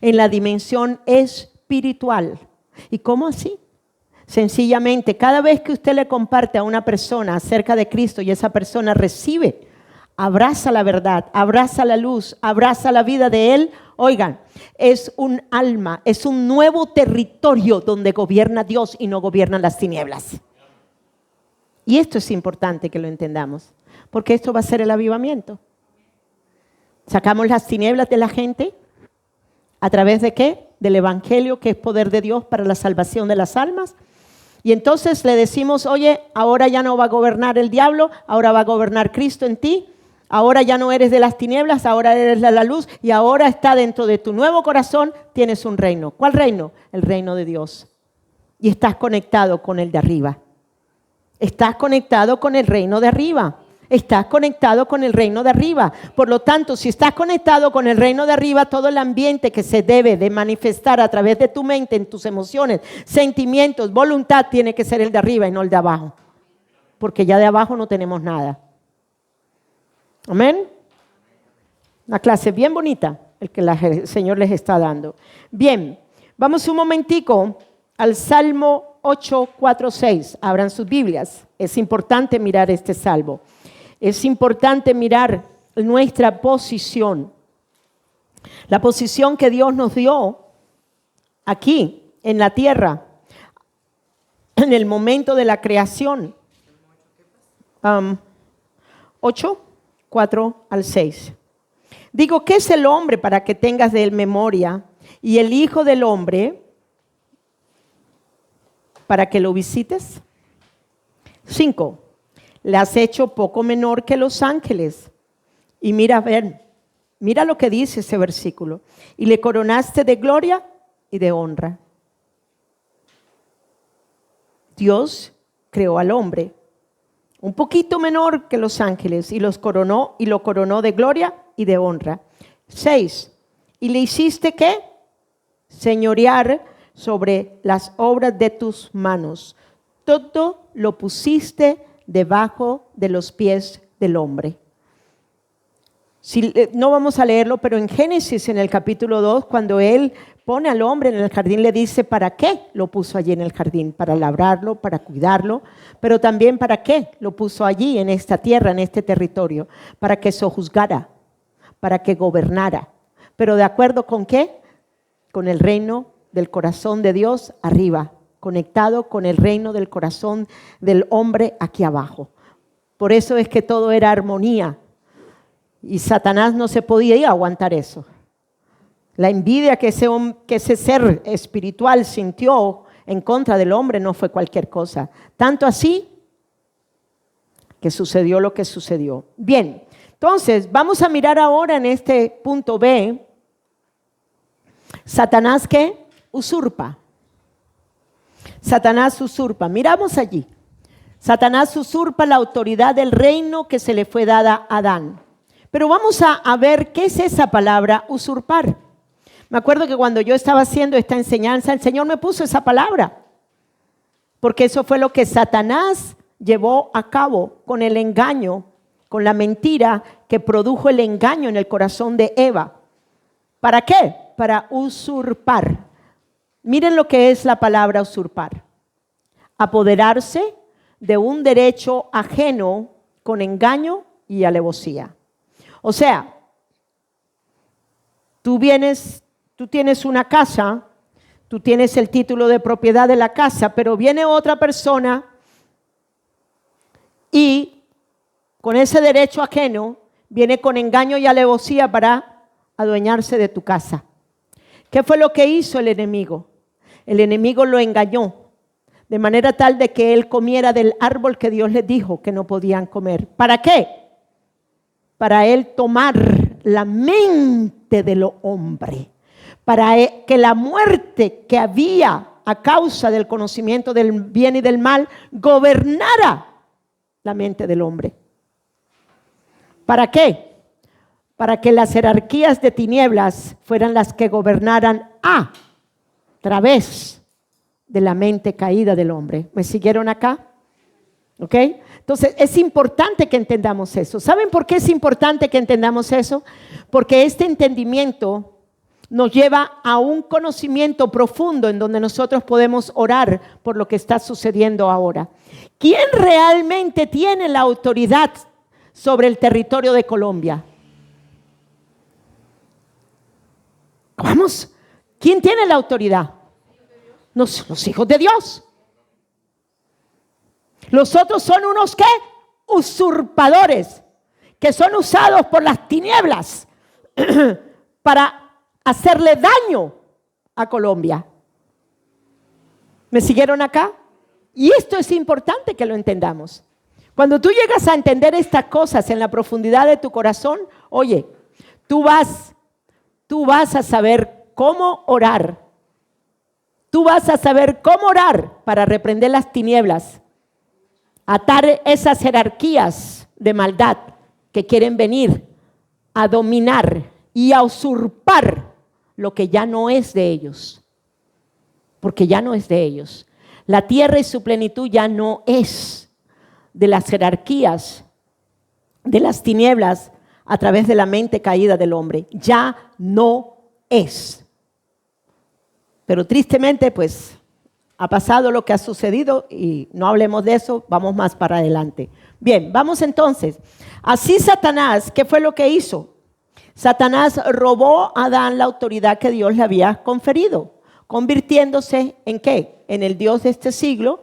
en la dimensión espiritual. ¿Y cómo así? Sencillamente, cada vez que usted le comparte a una persona acerca de Cristo y esa persona recibe, abraza la verdad, abraza la luz, abraza la vida de Él, oigan, es un alma, es un nuevo territorio donde gobierna Dios y no gobiernan las tinieblas. Y esto es importante que lo entendamos, porque esto va a ser el avivamiento. Sacamos las tinieblas de la gente, ¿a través de qué? Del evangelio, que es poder de Dios para la salvación de las almas. Y entonces le decimos, oye, ahora ya no va a gobernar el diablo, ahora va a gobernar Cristo en ti. Ahora ya no eres de las tinieblas, ahora eres de la luz y ahora está dentro de tu nuevo corazón, tienes un reino. ¿Cuál reino? El reino de Dios. Y estás conectado con el de arriba. Estás conectado con el reino de arriba. Estás conectado con el reino de arriba. Por lo tanto, si estás conectado con el reino de arriba, todo el ambiente que se debe de manifestar a través de tu mente, en tus emociones, sentimientos, voluntad, tiene que ser el de arriba y no el de abajo. Porque ya de abajo no tenemos nada. Amén. Una clase bien bonita el que el Señor les está dando. Bien, vamos un momentico al Salmo 8, 4, 6. Abran sus Biblias. Es importante mirar este salmo. Es importante mirar nuestra posición. La posición que Dios nos dio aquí, en la tierra, en el momento de la creación. 8, 4 al 6. Digo, ¿qué es el hombre para que tengas de él memoria? Y el hijo del hombre para que lo visites. 5. Le has hecho poco menor que los ángeles. Y mira, mira lo que dice ese versículo. Y le coronaste de gloria y de honra. Dios creó al hombre un poquito menor que los ángeles y lo coronó de gloria y de honra. 6. Y le hiciste ¿qué? Señorear sobre las obras de tus manos. Todo lo pusiste debajo de los pies del hombre. No vamos a leerlo, pero en Génesis, en el capítulo 2, cuando él pone al hombre en el jardín, le dice para qué lo puso allí en el jardín, para labrarlo, para cuidarlo, pero también para qué lo puso allí en esta tierra, en este territorio, para que sojuzgara, para que gobernara. Pero ¿de acuerdo con qué? Con el reino del corazón de Dios arriba, conectado con el reino del corazón del hombre aquí abajo. Por eso es que todo era armonía. Y Satanás no se podía aguantar eso. La envidia que ese ser espiritual sintió en contra del hombre no fue cualquier cosa. Tanto así que sucedió lo que sucedió. Bien, entonces vamos a mirar ahora en este punto B. Satanás ¿qué? Usurpa. Satanás usurpa. Miramos allí. Satanás usurpa la autoridad del reino que se le fue dada a Adán. Pero vamos a ver qué es esa palabra usurpar. Me acuerdo que cuando yo estaba haciendo esta enseñanza, el Señor me puso esa palabra. Porque eso fue lo que Satanás llevó a cabo con el engaño, con la mentira que produjo el engaño en el corazón de Eva. ¿Para qué? Para usurpar. Miren lo que es la palabra usurpar. Apoderarse de un derecho ajeno con engaño y alevosía. O sea, tú tienes una casa, tú tienes el título de propiedad de la casa, pero viene otra persona y con ese derecho ajeno viene con engaño y alevosía para adueñarse de tu casa. ¿Qué fue lo que hizo el enemigo? El enemigo lo engañó de manera tal de que él comiera del árbol que Dios le dijo que no podían comer. ¿Para qué? Para él tomar la mente del hombre, para que la muerte que había a causa del conocimiento del bien y del mal gobernara la mente del hombre. ¿Para qué? Para que las jerarquías de tinieblas fueran las que gobernaran a través de la mente caída del hombre. ¿Me siguieron acá? ¿Ok? Entonces es importante que entendamos eso. ¿Saben por qué es importante que entendamos eso? Porque este entendimiento nos lleva a un conocimiento profundo en donde nosotros podemos orar por lo que está sucediendo ahora. ¿Quién realmente tiene la autoridad sobre el territorio de Colombia? Vamos, ¿quién tiene la autoridad? Los hijos de Dios. Los otros son unos ¿qué? Usurpadores, que son usados por las tinieblas para hacerle daño a Colombia. ¿Me siguieron acá? Y esto es importante que lo entendamos. Cuando tú llegas a entender estas cosas en la profundidad de tu corazón, oye, tú vas a saber cómo orar. Tú vas a saber cómo orar para reprender las tinieblas, atar esas jerarquías de maldad que quieren venir a dominar y a usurpar lo que ya no es de ellos. Porque ya no es de ellos. La tierra y su plenitud ya no es de las jerarquías de las tinieblas a través de la mente caída del hombre. Ya no es. Pero tristemente, pues, ha pasado lo que ha sucedido y no hablemos de eso, vamos más para adelante. Bien, vamos entonces. Así Satanás, ¿qué fue lo que hizo? Satanás robó a Adán la autoridad que Dios le había conferido, convirtiéndose ¿en qué? En el Dios de este siglo,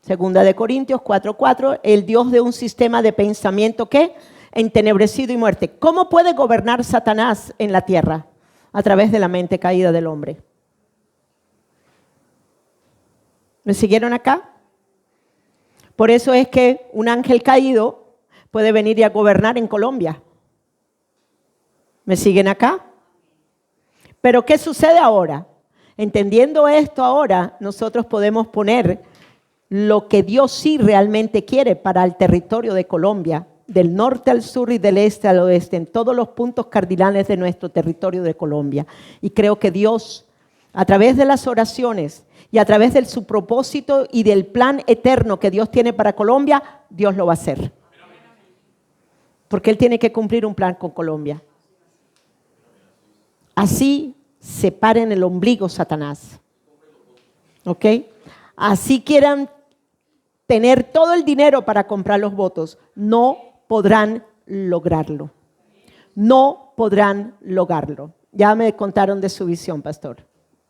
2 Corintios 4:4, el Dios de un sistema de pensamiento ¿qué? Entenebrecido y muerte. ¿Cómo puede gobernar Satanás en la tierra? A través de la mente caída del hombre. ¿Me siguieron acá? Por eso es que un ángel caído puede venir y a gobernar en Colombia. ¿Me siguen acá? Pero ¿qué sucede ahora? Entendiendo esto ahora, nosotros podemos poner lo que Dios sí realmente quiere para el territorio de Colombia, del norte al sur y del este al oeste, en todos los puntos cardinales de nuestro territorio de Colombia. Y creo que Dios, a través de las oraciones y a través de su propósito y del plan eterno que Dios tiene para Colombia, Dios lo va a hacer. Porque Él tiene que cumplir un plan con Colombia. Así se para en el ombligo Satanás. ¿Ok? Así quieran tener todo el dinero para comprar los votos, no podrán lograrlo. No podrán lograrlo. Ya me contaron de su visión, pastor.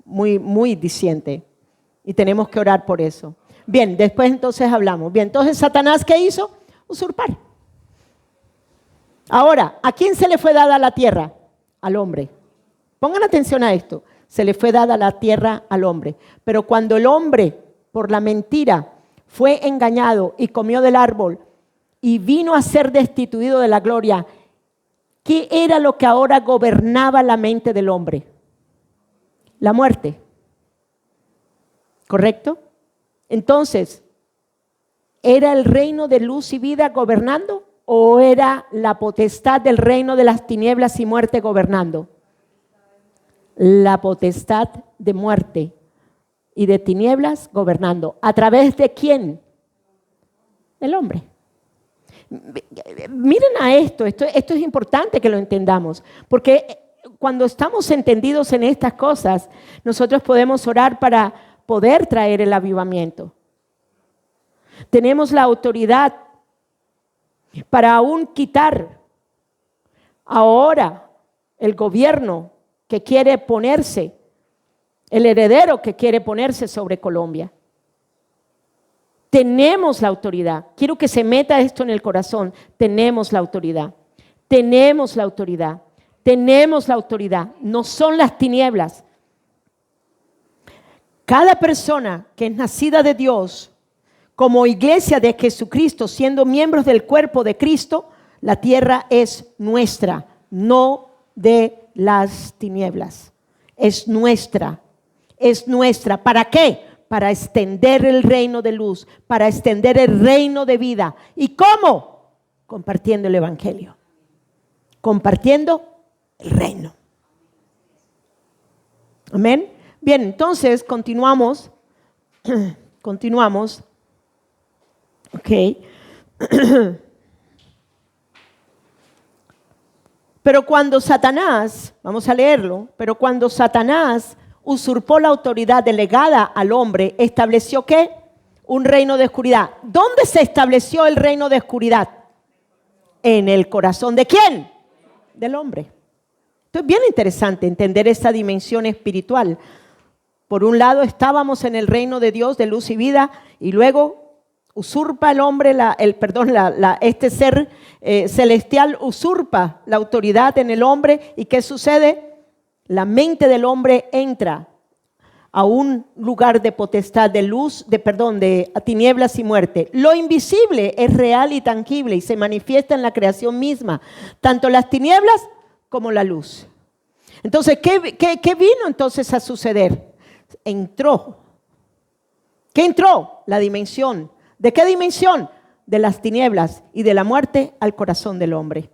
Muy diciente. Y tenemos que orar por eso. Bien, después entonces hablamos. Bien, entonces Satanás, ¿qué hizo? Usurpar. Ahora, ¿a quién se le fue dada la tierra? Al hombre. Pongan atención a esto. Se le fue dada la tierra al hombre. Pero cuando el hombre, por la mentira, fue engañado y comió del árbol y vino a ser destituido de la gloria, ¿qué era lo que ahora gobernaba la mente del hombre? La muerte. ¿Correcto? Entonces, ¿era el reino de luz y vida gobernando? o era la potestad del reino de las tinieblas y muerte gobernando? La potestad de muerte y de tinieblas gobernando. ¿A través de quién? Del hombre. Miren a esto es importante que lo entendamos, porque cuando estamos entendidos en estas cosas, nosotros podemos orar para poder traer el avivamiento. Tenemos la autoridad para aún quitar ahora el gobierno que quiere ponerse, el heredero que quiere ponerse sobre Colombia. Tenemos la autoridad. Quiero que se meta esto en el corazón. Tenemos la autoridad. Tenemos la autoridad. Tenemos la autoridad. No son las tinieblas. Cada persona que es nacida de Dios, como iglesia de Jesucristo, siendo miembros del cuerpo de Cristo, la tierra es nuestra, no de las tinieblas. Es nuestra. Es nuestra. ¿Para qué? Para extender el reino de luz, para extender el reino de vida. ¿Y cómo? Compartiendo el evangelio. Compartiendo el reino. Amén. Bien, entonces continuamos. Continuamos. Ok. Pero cuando Satanás, vamos a leerlo, pero cuando Satanás usurpó la autoridad delegada al hombre, estableció ¿qué? Un reino de oscuridad. ¿Dónde se estableció el reino de oscuridad? En el corazón ¿de quién? Del hombre. Esto es bien interesante entender esta dimensión espiritual. Por un lado estábamos en el reino de Dios de luz y vida, y luego usurpa el hombre, este ser celestial usurpa la autoridad en el hombre. ¿Y qué sucede? La mente del hombre entra a un lugar de potestad, de tinieblas y muerte. Lo invisible es real y tangible y se manifiesta en la creación misma, tanto las tinieblas como la luz. Entonces, ¿qué vino entonces a suceder? Entró. ¿Qué entró? La dimensión. ¿De qué dimensión? De las tinieblas y de la muerte al corazón del hombre,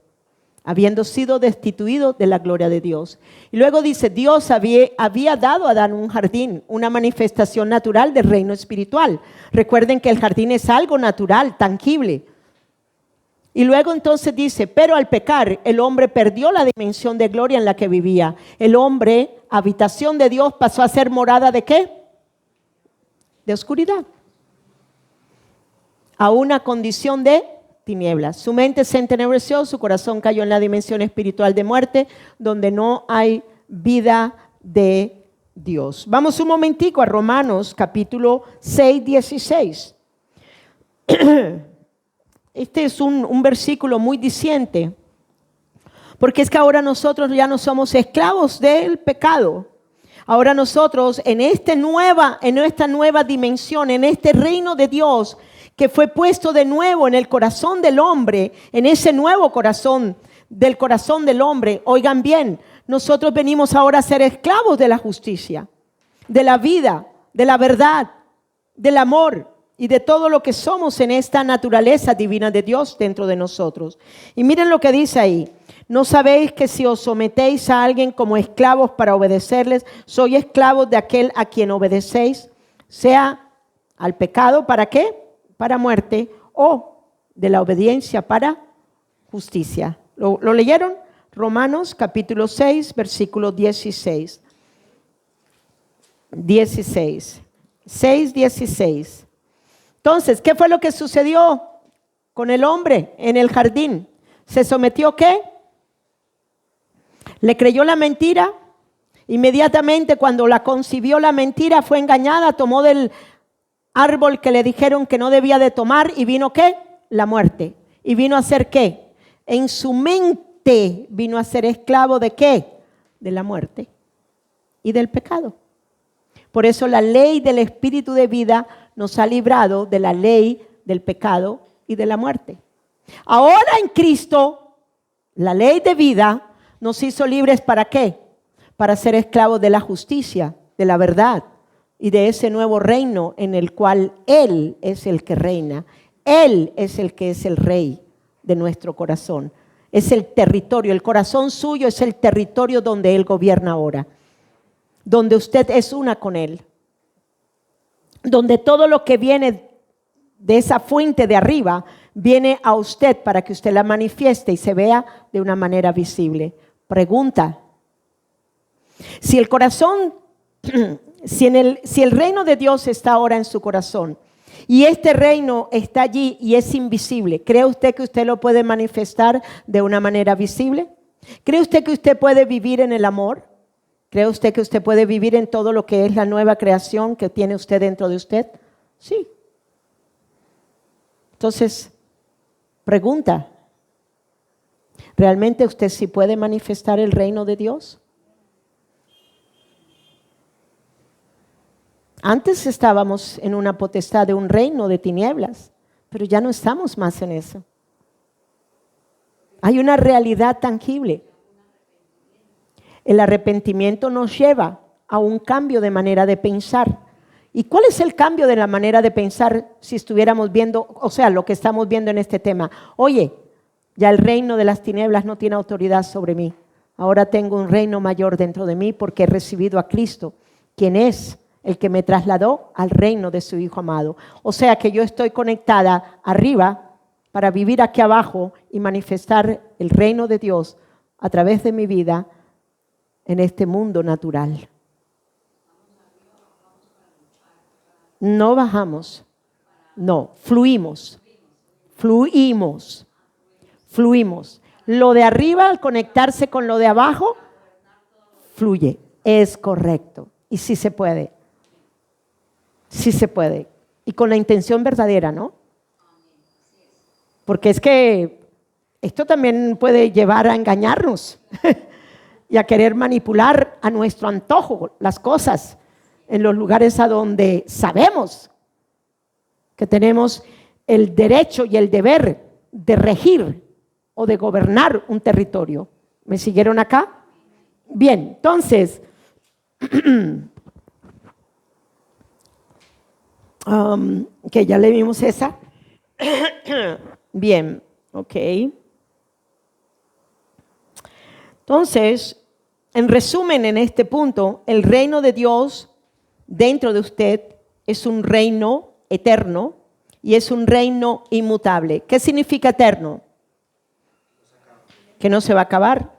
habiendo sido destituido de la gloria de Dios. Y luego dice, Dios había dado a Adán un jardín, una manifestación natural del reino espiritual. Recuerden que el jardín es algo natural, tangible. Y luego entonces dice, pero al pecar, el hombre perdió la dimensión de gloria en la que vivía. El hombre, habitación de Dios, pasó a ser morada ¿de qué? De oscuridad. A una condición de tinieblas. Su mente se entenebreció, su corazón cayó en la dimensión espiritual de muerte, donde no hay vida de Dios. Vamos un momentico a Romanos capítulo 6, 16. Este es un versículo muy diciente, porque es que ahora nosotros ya no somos esclavos del pecado. Ahora nosotros en esta nueva dimensión, en este reino de Dios, que fue puesto de nuevo en el corazón del hombre, en ese nuevo corazón del hombre. Oigan bien, nosotros venimos ahora a ser esclavos de la justicia, de la vida, de la verdad, del amor y de todo lo que somos en esta naturaleza divina de Dios dentro de nosotros. Y miren lo que dice ahí. ¿No sabéis que si os sometéis a alguien como esclavos para obedecerles, sois esclavos de aquel a quien obedecéis, sea al pecado, ¿para qué? Para muerte, o de la obediencia para justicia? ¿Lo leyeron? Romanos capítulo 6, versículo 16. 6:16. Entonces, ¿qué fue lo que sucedió con el hombre en el jardín? ¿Se sometió qué? Le creyó la mentira. Inmediatamente cuando la concibió la mentira, fue engañada, tomó del árbol que le dijeron que no debía de tomar, y vino ¿qué? La muerte. ¿Y vino a ser qué? En su mente vino a ser esclavo ¿de qué? De la muerte y del pecado. Por eso la ley del Espíritu de vida nos ha librado de la ley del pecado y de la muerte. Ahora en Cristo, la ley de vida nos hizo libres ¿para qué? Para ser esclavos de la justicia, de la verdad y de ese nuevo reino en el cual Él es el que reina. Él es el que es el rey de nuestro corazón. Es el territorio, el corazón suyo es el territorio donde Él gobierna ahora, donde usted es una con Él, donde todo lo que viene de esa fuente de arriba viene a usted para que usted la manifieste y se vea de una manera visible. Pregunta: si el corazón, si el reino de Dios está ahora en su corazón y este reino está allí y es invisible, ¿cree usted que usted lo puede manifestar de una manera visible? ¿Cree usted que usted puede vivir en el amor? ¿Cree usted que usted puede vivir en todo lo que es la nueva creación que tiene usted dentro de usted? Sí. Entonces, pregunta: ¿realmente usted sí puede manifestar el reino de Dios? Antes estábamos en una potestad de un reino de tinieblas, pero ya no estamos más en eso. Hay una realidad tangible. El arrepentimiento nos lleva a un cambio de manera de pensar. ¿Y cuál es el cambio de la manera de pensar si estuviéramos viendo, o sea, lo que estamos viendo en este tema? Oye, ya el reino de las tinieblas no tiene autoridad sobre mí. Ahora tengo un reino mayor dentro de mí porque he recibido a Cristo, quien es el que me trasladó al reino de su Hijo amado. O sea que yo estoy conectada arriba para vivir aquí abajo y manifestar el reino de Dios a través de mi vida en este mundo natural. No bajamos, no, fluimos. Lo de arriba al conectarse con lo de abajo, fluye, es correcto. Y sí se puede. Sí se puede. Y con la intención verdadera, ¿no? Porque es que esto también puede llevar a engañarnos y a querer manipular a nuestro antojo las cosas en los lugares a donde sabemos que tenemos el derecho y el deber de regir o de gobernar un territorio. ¿Me siguieron acá? Bien, entonces, que ya le vimos esa. Bien, ok. Entonces, en resumen, en este punto, el reino de Dios dentro de usted es un reino eterno y es un reino inmutable. ¿Qué significa eterno? Que no se va a acabar.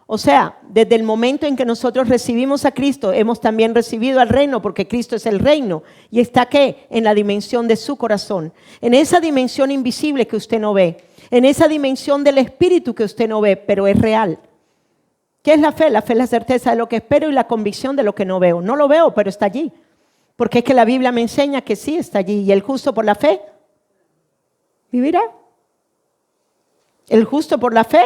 O sea, desde el momento en que nosotros recibimos a Cristo, hemos también recibido al reino, porque Cristo es el reino. ¿Y está qué? En la dimensión de su corazón. En esa dimensión invisible que usted no ve. En esa dimensión del espíritu que usted no ve, pero es real. ¿Qué es la fe? La fe es la certeza de lo que espero y la convicción de lo que no veo. No lo veo, pero está allí. Porque es que la Biblia me enseña que sí está allí. Y el justo por la fe vivirá. El justo por la fe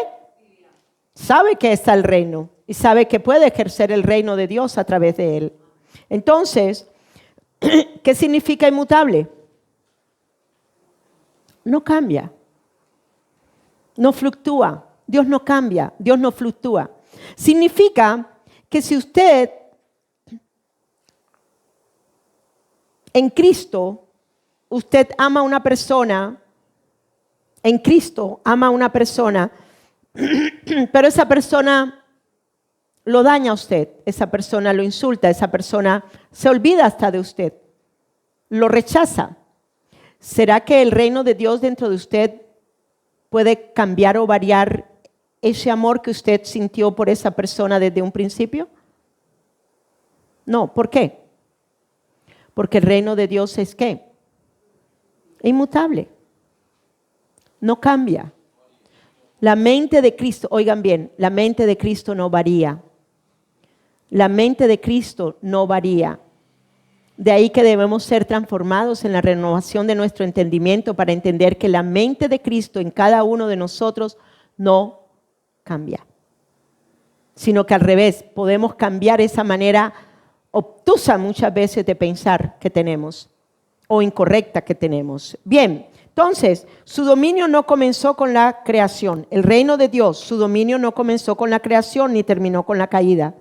sabe que está el reino y sabe que puede ejercer el reino de Dios a través de él. Entonces, ¿qué significa inmutable? No cambia, no fluctúa. Dios no cambia, Dios no fluctúa. Significa que si usted en Cristo, usted ama a una persona, en Cristo ama a una persona, pero esa persona lo daña a usted, esa persona lo insulta, esa persona se olvida hasta de usted, lo rechaza. ¿Será que el reino de Dios dentro de usted puede cambiar o variar ese amor que usted sintió por esa persona desde un principio? No, ¿por qué? Porque el reino de Dios es ¿qué? Inmutable, no cambia. La mente de Cristo, oigan bien, la mente de Cristo no varía. La mente de Cristo no varía. De ahí que debemos ser transformados en la renovación de nuestro entendimiento para entender que la mente de Cristo en cada uno de nosotros no cambia. Sino que al revés, podemos cambiar esa manera obtusa muchas veces de pensar que tenemos o incorrecta que tenemos. Bien. Entonces, su dominio no comenzó con la creación. El reino de Dios, su dominio no comenzó con la creación ni terminó con la caída.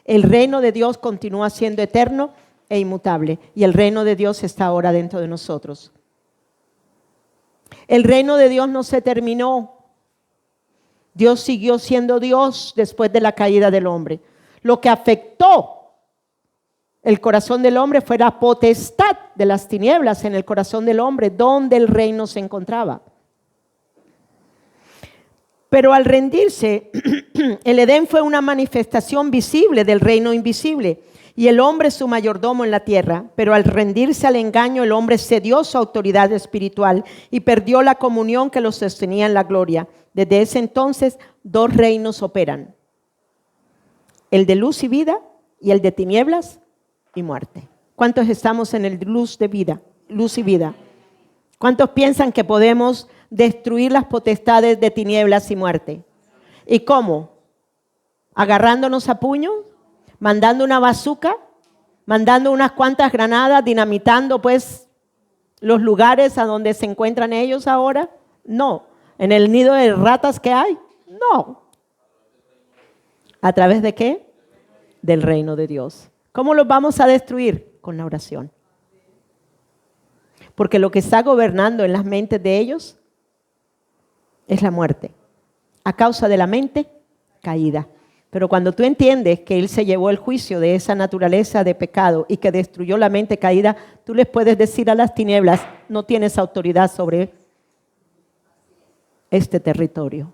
El reino de Dios continúa siendo eterno e inmutable. Y el reino de Dios está ahora dentro de nosotros. El reino de Dios no se terminó. Dios siguió siendo Dios después de la caída del hombre. Lo que afectó el corazón del hombre fue la potestad de las tinieblas en el corazón del hombre, donde el reino se encontraba. Pero al rendirse, el Edén fue una manifestación visible del reino invisible y el hombre su mayordomo en la tierra. Pero al rendirse al engaño, el hombre cedió su autoridad espiritual y perdió la comunión que lo sostenía en la gloria. Desde ese entonces, dos reinos operan: el de luz y vida y el de tinieblas y muerte. ¿Cuántos estamos en el luz de vida, luz y vida? ¿Cuántos piensan que podemos destruir las potestades de tinieblas y muerte? ¿Y cómo? ¿Agarrándonos a puños? ¿Mandando una bazooka? ¿Mandando unas cuantas granadas? ¿Dinamitando pues los lugares a donde se encuentran ellos ahora? No. ¿En el nido de ratas que hay? No. ¿A través de qué? Del reino de Dios. ¿Cómo los vamos a destruir? Con la oración. Porque lo que está gobernando en las mentes de ellos es la muerte, a causa de la mente caída. Pero cuando tú entiendes que Él se llevó el juicio de esa naturaleza de pecado y que destruyó la mente caída, tú les puedes decir a las tinieblas: no tienes autoridad sobre este territorio.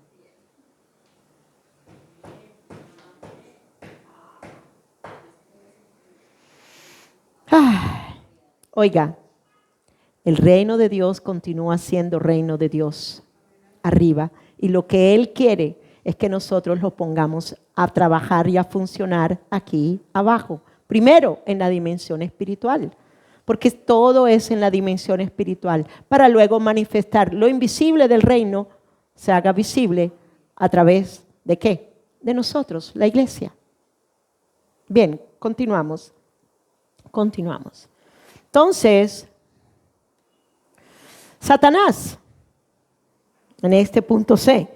Oiga, el reino de Dios continúa siendo reino de Dios arriba, y lo que Él quiere es que nosotros lo pongamos a trabajar y a funcionar aquí abajo. Primero en la dimensión espiritual, porque todo es en la dimensión espiritual, para luego manifestar lo invisible del reino, se haga visible a través de ¿qué? De nosotros, la iglesia. Bien, continuamos. Entonces, Satanás, en este punto C,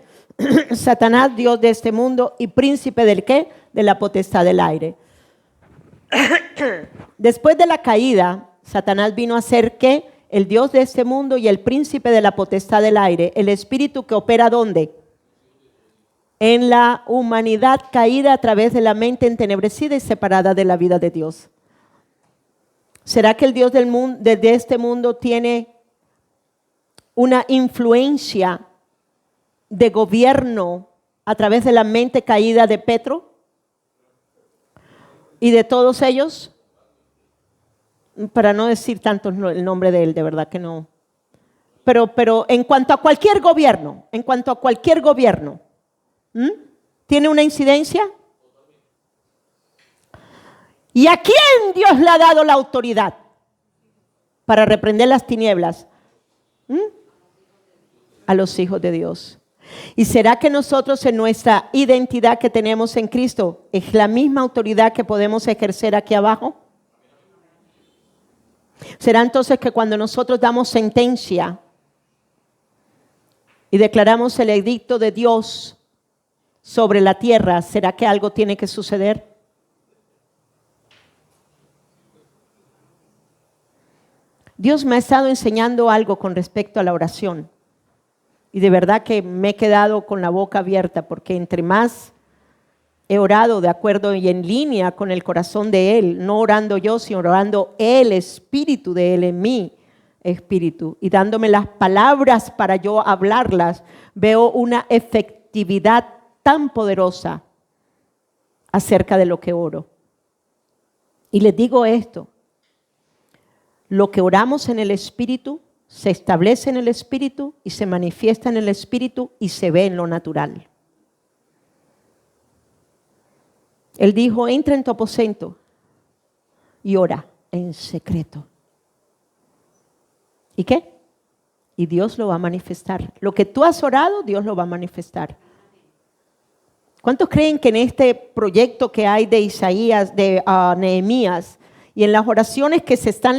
Satanás, Dios de este mundo y príncipe del ¿qué? De la potestad del aire. Después de la caída, Satanás vino a ser ¿qué? El Dios de este mundo y el príncipe de la potestad del aire, el espíritu que opera ¿dónde? En la humanidad caída a través de la mente entenebrecida y separada de la vida de Dios. ¿Será que el Dios del mundo, de este mundo tiene una influencia de gobierno a través de la mente caída de Petro y de todos ellos? Para no decir tanto el nombre de él, de verdad que no. Pero en cuanto a cualquier gobierno, ¿tiene una incidencia? ¿Y a quién Dios le ha dado la autoridad para reprender las tinieblas? A los hijos de Dios. ¿Y será que nosotros en nuestra identidad que tenemos en Cristo es la misma autoridad que podemos ejercer aquí abajo? ¿Será entonces que cuando nosotros damos sentencia y declaramos el edicto de Dios sobre la tierra, será que algo tiene que suceder? Dios me ha estado enseñando algo con respecto a la oración. Y de verdad que me he quedado con la boca abierta, porque entre más he orado de acuerdo y en línea con el corazón de Él, no orando yo, sino orando el Espíritu de Él en mí, Espíritu, y dándome las palabras para yo hablarlas, veo una efectividad tan poderosa acerca de lo que oro. Y les digo esto: lo que oramos en el Espíritu se establece en el Espíritu y se manifiesta en el Espíritu y se ve en lo natural. Él dijo: entra en tu aposento y ora en secreto. ¿Y qué? Y Dios lo va a manifestar. Lo que tú has orado, Dios lo va a manifestar. ¿Cuántos creen que en este proyecto que hay de Isaías, de Nehemías, y en las oraciones que se están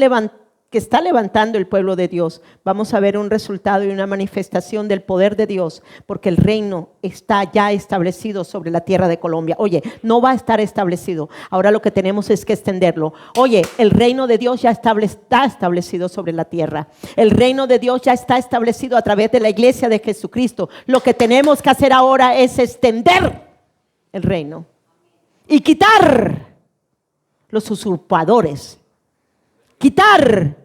que está levantando el pueblo de Dios, vamos a ver un resultado y una manifestación del poder de Dios, porque el reino está ya establecido sobre la tierra de Colombia. Oye, no va a estar establecido, ahora lo que tenemos es que extenderlo. Oye, el reino de Dios ya está establecido sobre la tierra. El reino de Dios ya está establecido a través de la iglesia de Jesucristo. Lo que tenemos que hacer ahora es extender el reino y quitar los usurpadores, quitar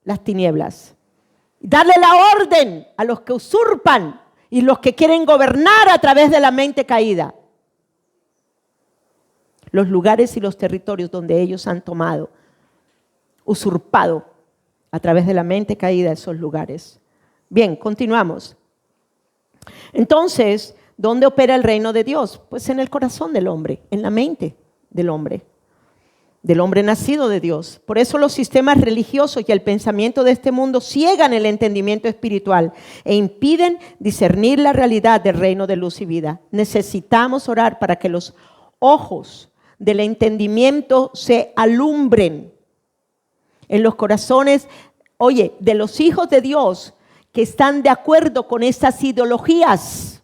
las tinieblas, darle la orden a los que usurpan y los que quieren gobernar a través de la mente caída, los lugares y los territorios donde ellos han tomado, usurpado a través de la mente caída esos lugares. Bien, continuamos. Entonces, ¿dónde opera el reino de Dios? Pues en el corazón del hombre, en la mente del hombre nacido de Dios. Por eso los sistemas religiosos y el pensamiento de este mundo ciegan el entendimiento espiritual e impiden discernir la realidad del reino de luz y vida. Necesitamos orar para que los ojos del entendimiento se alumbren en los corazones, oye, de los hijos de Dios que están de acuerdo con estas ideologías,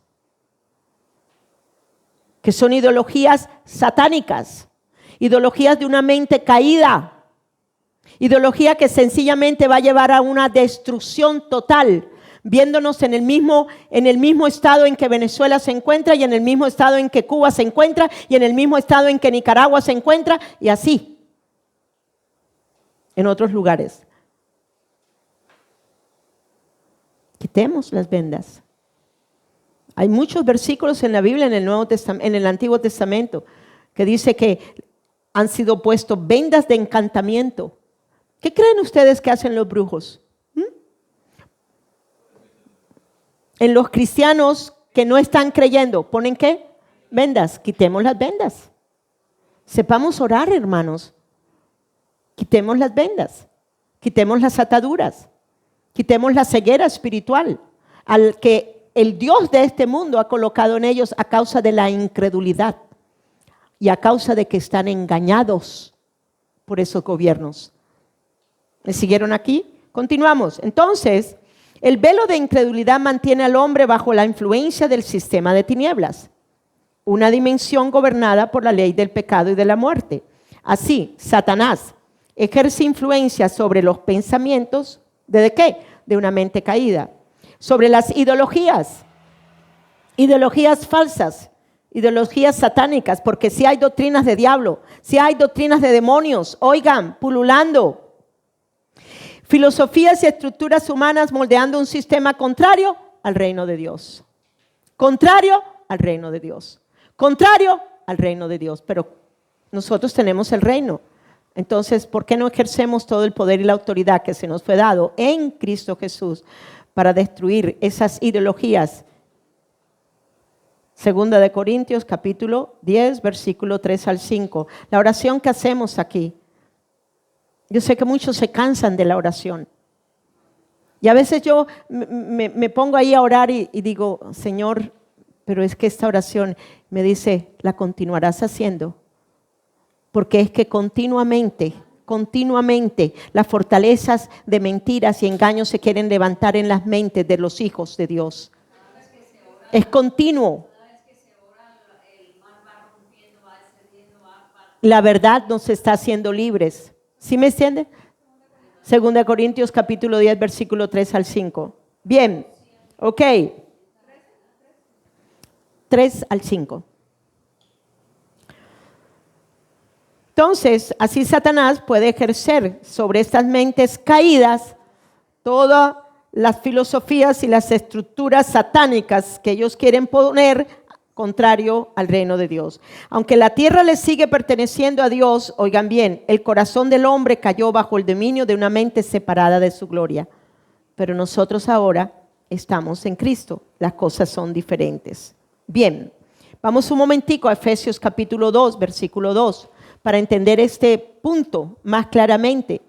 que son ideologías satánicas, ideologías de una mente caída, ideología que sencillamente va a llevar a una destrucción total, viéndonos en el mismo estado en que Venezuela se encuentra, y en el mismo estado en que Cuba se encuentra, y en el mismo estado en que Nicaragua se encuentra, y así en otros lugares. Quitemos las vendas. Hay muchos versículos en la Biblia, en el Antiguo Testamento, que dice que han sido puestos vendas de encantamiento. ¿Qué creen ustedes que hacen los brujos? En los cristianos que no están creyendo, ¿ponen qué? Vendas. Quitemos las vendas. Sepamos orar, hermanos. Quitemos las vendas. Quitemos las ataduras. Quitemos la ceguera espiritual al que el Dios de este mundo ha colocado en ellos a causa de la incredulidad. Y a causa de que están engañados por esos gobiernos. ¿Me siguieron aquí? Continuamos. Entonces, el velo de incredulidad mantiene al hombre bajo la influencia del sistema de tinieblas, una dimensión gobernada por la ley del pecado y de la muerte. Así, Satanás ejerce influencia sobre los pensamientos, ¿de qué? De una mente caída. Sobre las ideologías falsas, ideologías satánicas, porque si hay doctrinas de diablo, si hay doctrinas de demonios, oigan, pululando. Filosofías y estructuras humanas moldeando un sistema contrario al reino de Dios. Contrario al reino de Dios. Contrario al reino de Dios. Pero nosotros tenemos el reino. Entonces, ¿por qué no ejercemos todo el poder y la autoridad que se nos fue dado en Cristo Jesús para destruir esas ideologías? Segunda de Corintios, capítulo 10, versículo 3 al 5. La oración que hacemos aquí. Yo sé que muchos se cansan de la oración. Y a veces yo me pongo ahí a orar y digo, Señor, pero es que esta oración me dice, la continuarás haciendo. Porque es que continuamente las fortalezas de mentiras y engaños se quieren levantar en las mentes de los hijos de Dios. Es continuo. La verdad nos está haciendo libres. ¿Sí me entiende? Segunda de Corintios capítulo 10, versículo 3 al 5. Bien, ok. 3 al 5. Entonces, así Satanás puede ejercer sobre estas mentes caídas todas las filosofías y las estructuras satánicas que ellos quieren poner contrario al reino de Dios. Aunque la tierra le sigue perteneciendo a Dios, oigan bien, el corazón del hombre cayó bajo el dominio de una mente separada de su gloria. Pero nosotros ahora estamos en Cristo. Las cosas son diferentes. Bien, vamos un momentico a Efesios capítulo 2, versículo 2, para entender este punto más claramente.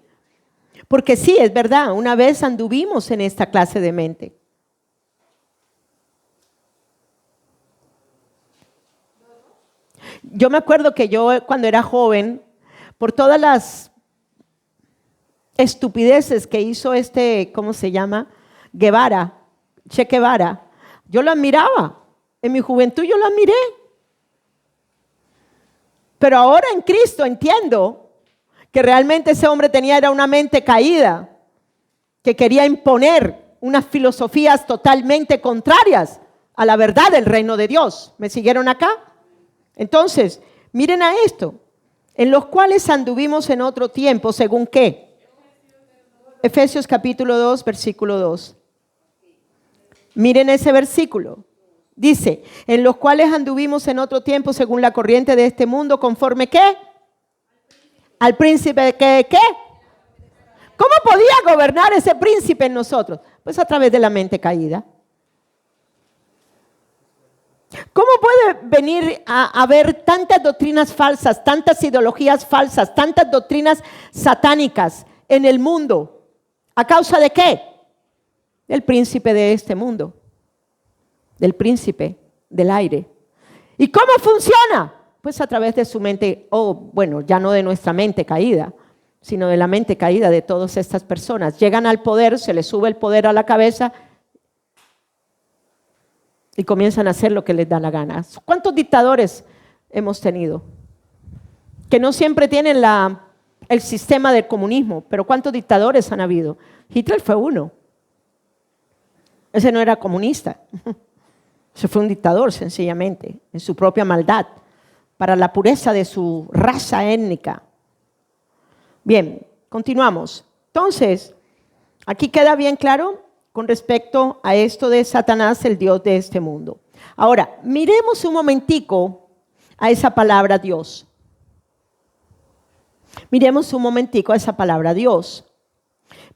Porque sí, es verdad, una vez anduvimos en esta clase de mente. Yo me acuerdo que yo cuando era joven, por todas las estupideces que hizo ¿cómo se llama? Che Guevara. Yo lo admiraba. En mi juventud yo lo admiré. Pero ahora en Cristo entiendo que realmente ese hombre era una mente caída, que quería imponer unas filosofías totalmente contrarias a la verdad del reino de Dios. ¿Me siguieron acá? Entonces, miren a esto. En los cuales anduvimos en otro tiempo, ¿según qué? Efesios capítulo 2, versículo 2. Miren ese versículo. Dice, en los cuales anduvimos en otro tiempo según la corriente de este mundo, conforme ¿qué? Al príncipe de ¿qué? ¿Cómo podía gobernar ese príncipe en nosotros? Pues a través de la mente caída. ¿Cómo puede venir a haber tantas doctrinas falsas, tantas ideologías falsas, tantas doctrinas satánicas en el mundo? ¿A causa de qué? Del príncipe de este mundo, del príncipe del aire. ¿Y cómo funciona? Pues a través de su mente, ya no de nuestra mente caída, sino de la mente caída de todas estas personas. Llegan al poder, se les sube el poder a la cabeza y comienzan a hacer lo que les da la gana. ¿Cuántos dictadores hemos tenido? Que no siempre tienen el sistema del comunismo, pero ¿cuántos dictadores han habido? Hitler fue uno. Ese no era comunista. Ese fue un dictador, sencillamente, en su propia maldad, para la pureza de su raza étnica. Bien, continuamos. Entonces, aquí queda bien claro con respecto a esto de Satanás, el Dios de este mundo. Ahora, miremos un momentico a esa palabra Dios. Miremos un momentico a esa palabra Dios.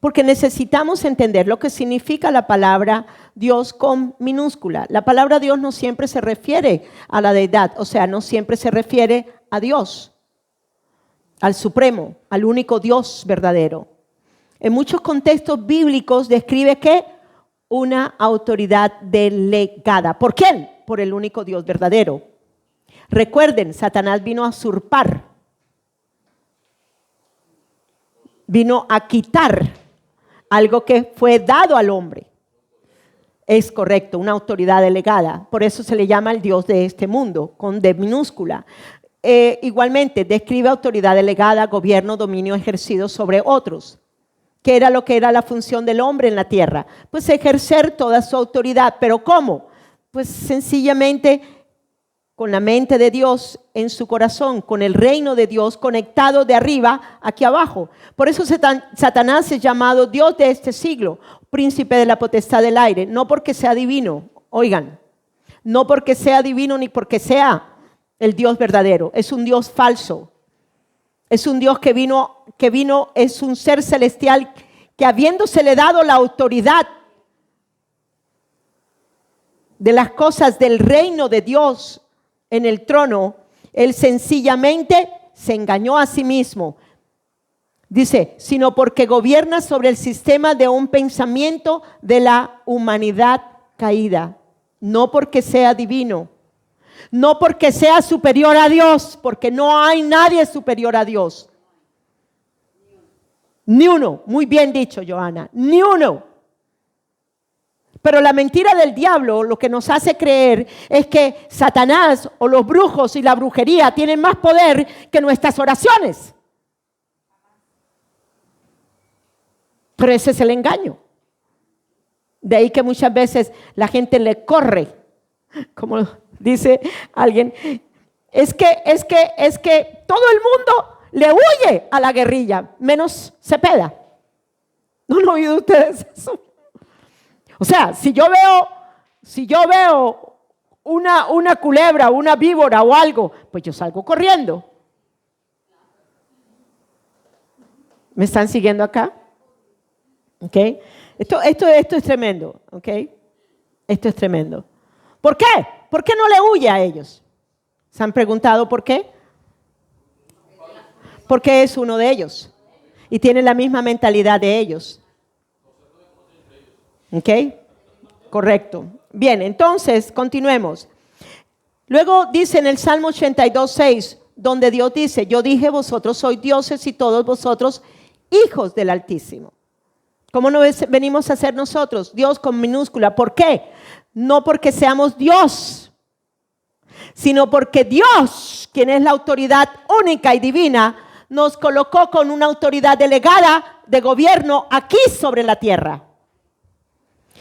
Porque necesitamos entender lo que significa la palabra Dios con minúscula. La palabra Dios no siempre se refiere a la deidad, o sea, no siempre se refiere a Dios, al Supremo, al único Dios verdadero. En muchos contextos bíblicos describe que una autoridad delegada. ¿Por quién? Por el único Dios verdadero. Recuerden, Satanás vino a usurpar, vino a quitar algo que fue dado al hombre. Es correcto, una autoridad delegada. Por eso se le llama el Dios de este mundo, con D minúscula. Igualmente, describe autoridad delegada, gobierno, dominio ejercido sobre otros. ¿Qué era lo que era la función del hombre en la tierra? Pues ejercer toda su autoridad. ¿Pero cómo? Pues sencillamente con la mente de Dios en su corazón, con el reino de Dios conectado de arriba aquí abajo. Por eso Satanás es llamado Dios de este siglo, príncipe de la potestad del aire, no porque sea divino, oigan, no porque sea divino ni porque sea el Dios verdadero, es un Dios falso, es un Dios que vino, es un ser celestial que habiéndosele dado la autoridad de las cosas del reino de Dios en el trono, él sencillamente se engañó a sí mismo. Dice, sino porque gobierna sobre el sistema de un pensamiento de la humanidad caída, no porque sea divino, no porque sea superior a Dios, porque no hay nadie superior a Dios. Ni uno, muy bien dicho, Johanna, ni uno. Pero la mentira del diablo lo que nos hace creer es que Satanás o los brujos y la brujería tienen más poder que nuestras oraciones. Pero ese es el engaño. De ahí que muchas veces la gente le corre, como dice alguien, es que todo el mundo le huye a la guerrilla, menos Cepeda. ¿No han oído ustedes eso? O sea, si yo veo una culebra, una víbora o algo, pues yo salgo corriendo. ¿Me están siguiendo acá? ¿Ok? Esto es tremendo, ¿ok? Esto es tremendo. ¿Por qué? ¿Por qué no le huye a ellos? ¿Se han preguntado por qué? Porque es uno de ellos y tiene la misma mentalidad de ellos. ¿Ok? Correcto. Bien, entonces, continuemos. Luego dice en el Salmo 82:6, donde Dios dice, yo dije, vosotros sois dioses y todos vosotros hijos del Altísimo. ¿Cómo no venimos a ser nosotros? Dios con minúscula. ¿Por qué? No porque seamos Dios, sino porque Dios, quien es la autoridad única y divina, nos colocó con una autoridad delegada de gobierno aquí sobre la tierra.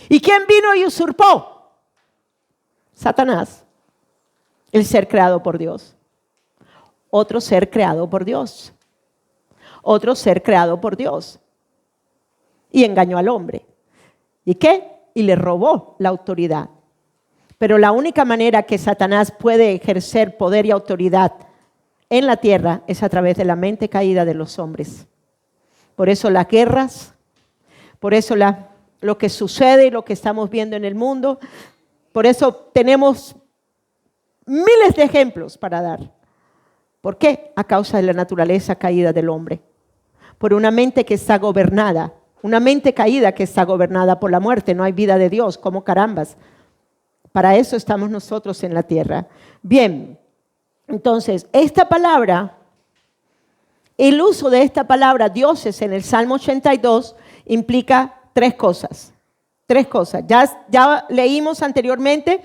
¿Y quién vino y usurpó? Satanás, el ser creado por Dios. Otro ser creado por Dios. Otro ser creado por Dios. Y engañó al hombre. ¿Y qué? Y le robó la autoridad. Pero la única manera que Satanás puede ejercer poder y autoridad en la tierra es a través de la mente caída de los hombres. Por eso las guerras, por eso lo que sucede y lo que estamos viendo en el mundo, por eso tenemos miles de ejemplos para dar. ¿Por qué? A causa de la naturaleza caída del hombre. Por una mente que está gobernada, una mente caída que está gobernada por la muerte. No hay vida de Dios, como carambas. Para eso estamos nosotros en la tierra. Bien, entonces, esta palabra, el uso de esta palabra dioses en el Salmo 82 implica tres cosas. Tres cosas. Ya leímos anteriormente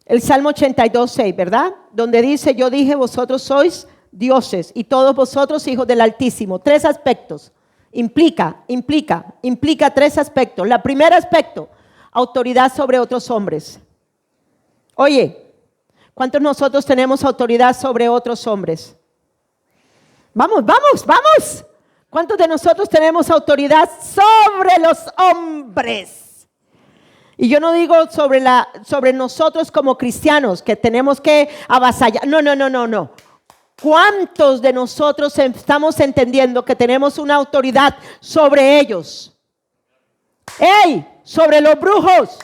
el Salmo 82:6, ¿verdad? Donde dice, yo dije, vosotros sois dioses y todos vosotros hijos del Altísimo. Tres aspectos. Implica tres aspectos. El primer aspecto, autoridad sobre otros hombres. Oye, ¿cuántos nosotros tenemos autoridad sobre otros hombres? Vamos. ¿Cuántos de nosotros tenemos autoridad sobre los hombres? Y yo no digo sobre nosotros como cristianos, que tenemos que avasallar. No. ¿Cuántos de nosotros estamos entendiendo que tenemos una autoridad sobre ellos? ¡Ey! Sobre los brujos.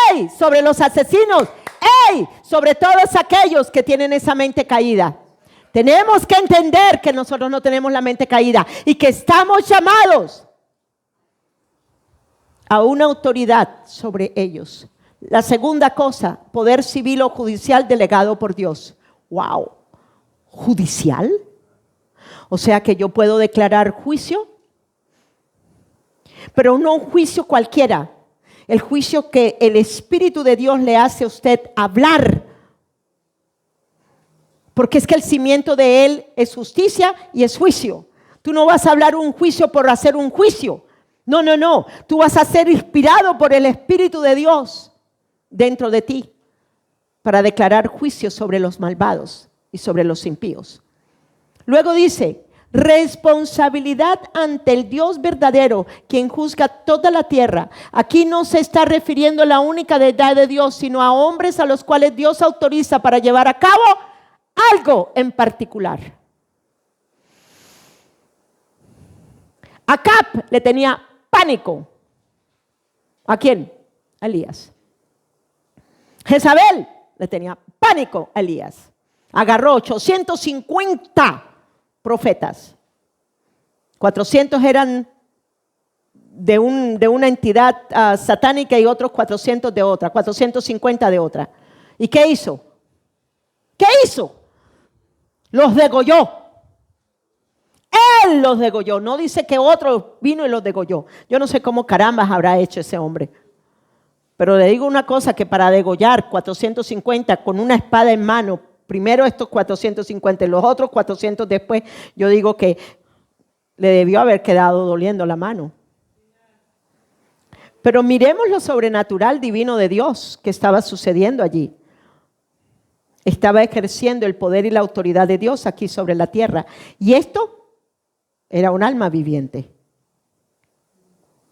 ¡Ey! Sobre los asesinos. ¡Ey! Sobre todos aquellos que tienen esa mente caída. Tenemos que entender que nosotros no tenemos la mente caída y que estamos llamados a una autoridad sobre ellos. La segunda cosa, poder civil o judicial delegado por Dios. ¡Wow! ¿Judicial? O sea que yo puedo declarar juicio, pero no un juicio cualquiera. El juicio que el Espíritu de Dios le hace a usted hablar. Porque es que el cimiento de Él es justicia y es juicio. Tú no vas a hablar un juicio por hacer un juicio. No. Tú vas a ser inspirado por el Espíritu de Dios dentro de ti para declarar juicio sobre los malvados y sobre los impíos. Luego dice, responsabilidad ante el Dios verdadero, quien juzga toda la tierra. Aquí no se está refiriendo a la única deidad de Dios, sino a hombres a los cuales Dios autoriza para llevar a cabo algo en particular. Acab le tenía pánico. ¿A quién? A Elías. Jezabel le tenía pánico a Elías. Agarró 850 profetas. 400 eran de una entidad satánica y otros 400 de otra, 450 de otra. ¿Y qué hizo? Los degolló. Él los degolló. No dice que otro vino y los degolló. Yo no sé cómo carambas habrá hecho ese hombre. Pero le digo una cosa, que para degollar 450 con una espada en mano, primero estos 450 y los otros 400 después, yo digo que le debió haber quedado doliendo la mano. Pero miremos lo sobrenatural divino de Dios que estaba sucediendo allí. Estaba ejerciendo el poder y la autoridad de Dios aquí sobre la tierra. Y esto era un alma viviente.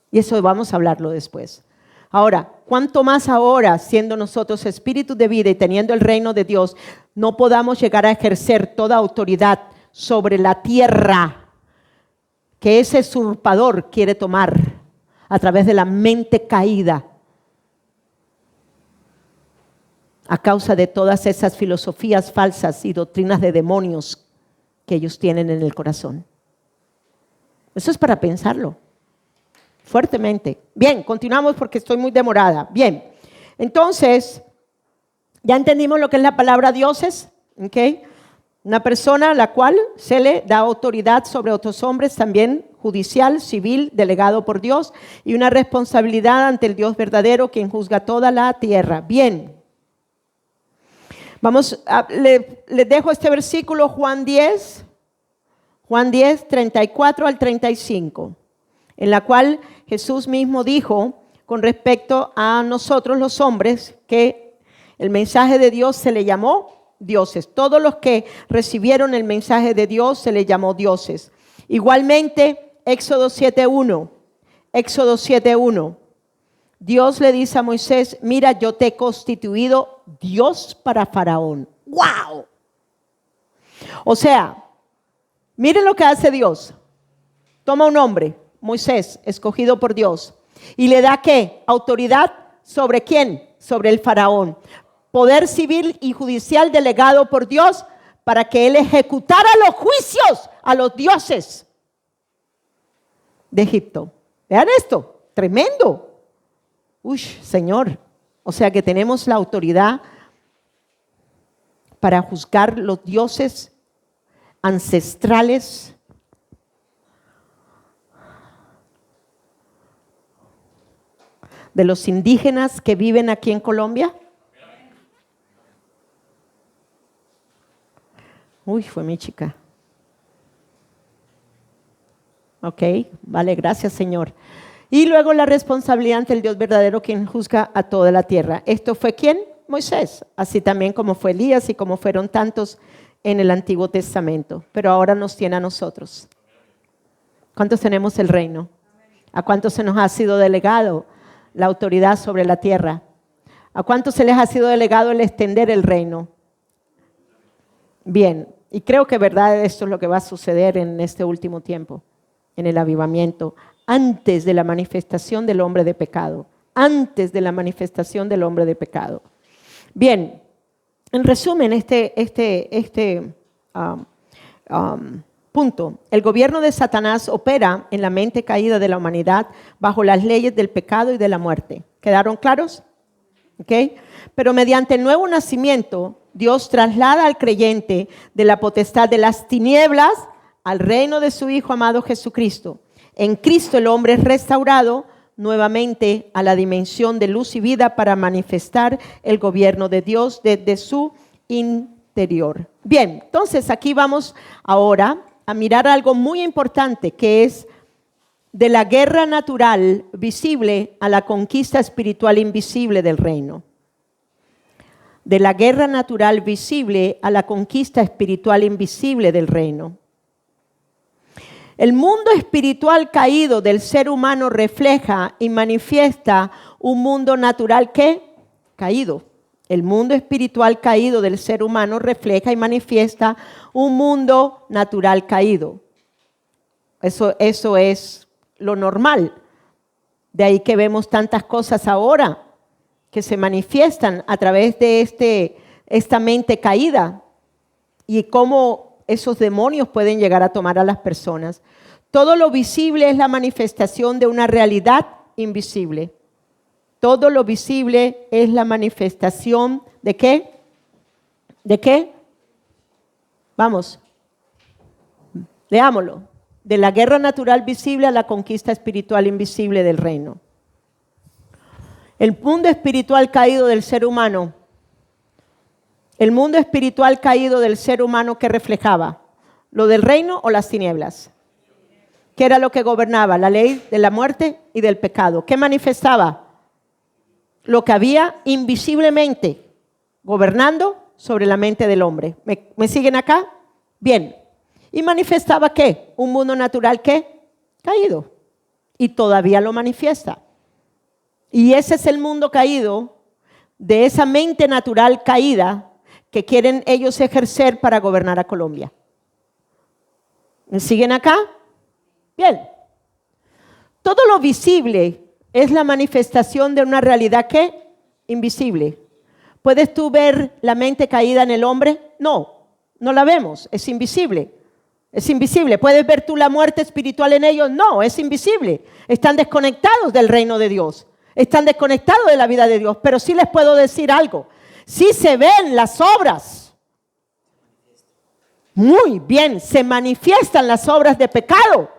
Y eso vamos a hablarlo después. Ahora, ¿cuánto más ahora, siendo nosotros espíritus de vida y teniendo el reino de Dios, no podamos llegar a ejercer toda autoridad sobre la tierra que ese usurpador quiere tomar a través de la mente caída? A causa de todas esas filosofías falsas y doctrinas de demonios que ellos tienen en el corazón. Eso es para pensarlo fuertemente. Bien, continuamos porque estoy muy demorada. Bien, entonces, ya entendimos lo que es la palabra dioses, ¿ok? Una persona a la cual se le da autoridad sobre otros hombres, también judicial, civil, delegado por Dios, y una responsabilidad ante el Dios verdadero, quien juzga toda la tierra. Bien. Les dejo este versículo, Juan 10, 34 al 35, en la cual Jesús mismo dijo con respecto a nosotros los hombres que el mensaje de Dios se le llamó dioses. Todos los que recibieron el mensaje de Dios se les llamó dioses. Igualmente, Éxodo 7:1. Dios le dice a Moisés, mira, yo te he constituido Dios para Faraón. ¡Wow! O sea, miren lo que hace Dios. Toma un hombre, Moisés, escogido por Dios, y le da ¿qué? Autoridad ¿sobre quién? Sobre el Faraón. Poder civil y judicial delegado por Dios para que él ejecutara los juicios a los dioses de Egipto. Vean esto, tremendo. Uy, Señor, o sea que tenemos la autoridad para juzgar los dioses ancestrales de los indígenas que viven aquí en Colombia. Uy, fue mi chica. Ok, vale, gracias, Señor. Y luego la responsabilidad ante el Dios verdadero, quien juzga a toda la tierra. ¿Esto fue quién? Moisés. Así también como fue Elías y como fueron tantos en el Antiguo Testamento. Pero ahora nos tiene a nosotros. ¿Cuántos tenemos el reino? ¿A cuántos se nos ha sido delegado la autoridad sobre la tierra? ¿A cuántos se les ha sido delegado el extender el reino? Bien, y creo que verdad esto es lo que va a suceder en este último tiempo, en el avivamiento, antes de la manifestación del hombre de pecado, antes de la manifestación del hombre de pecado. Bien, en resumen, punto, el gobierno de Satanás opera en la mente caída de la humanidad bajo las leyes del pecado y de la muerte. ¿Quedaron claros? ¿Okay? Pero mediante el nuevo nacimiento, Dios traslada al creyente de la potestad de las tinieblas al reino de su Hijo amado Jesucristo. En Cristo el hombre es restaurado nuevamente a la dimensión de luz y vida para manifestar el gobierno de Dios desde su interior. Bien, entonces aquí vamos ahora a mirar algo muy importante, que es de la guerra natural visible a la conquista espiritual invisible del reino. De la guerra natural visible a la conquista espiritual invisible del reino. El mundo espiritual caído del ser humano refleja y manifiesta un mundo natural que caído. El mundo espiritual caído del ser humano refleja y manifiesta un mundo natural caído. Eso es lo normal. De ahí que vemos tantas cosas ahora que se manifiestan a través de esta mente caída y cómo esos demonios pueden llegar a tomar a las personas. Todo lo visible es la manifestación de una realidad invisible. Todo lo visible es la manifestación ¿de qué? ¿De qué? Vamos, leámoslo. De la guerra natural visible a la conquista espiritual invisible del reino. El mundo espiritual caído del ser humano. El mundo espiritual caído del ser humano, ¿qué reflejaba? ¿Lo del reino o las tinieblas? ¿Qué era lo que gobernaba? La ley de la muerte y del pecado. ¿Qué manifestaba? Lo que había invisiblemente gobernando sobre la mente del hombre. ¿Me siguen acá? Bien. ¿Y manifestaba qué? Un mundo natural ¿qué? Caído. Y todavía lo manifiesta. Y ese es el mundo caído de esa mente natural caída que quieren ellos ejercer para gobernar a Colombia. ¿Me siguen acá? Bien. Todo lo visible es la manifestación de una realidad ¿qué? Invisible. ¿Puedes tú ver la mente caída en el hombre? No, no la vemos, es invisible. Es invisible. ¿Puedes ver tú la muerte espiritual en ellos? No, es invisible. Están desconectados del reino de Dios. Están desconectados de la vida de Dios. Pero sí les puedo decir algo. Sí se ven las obras. Muy bien, se manifiestan las obras de pecado.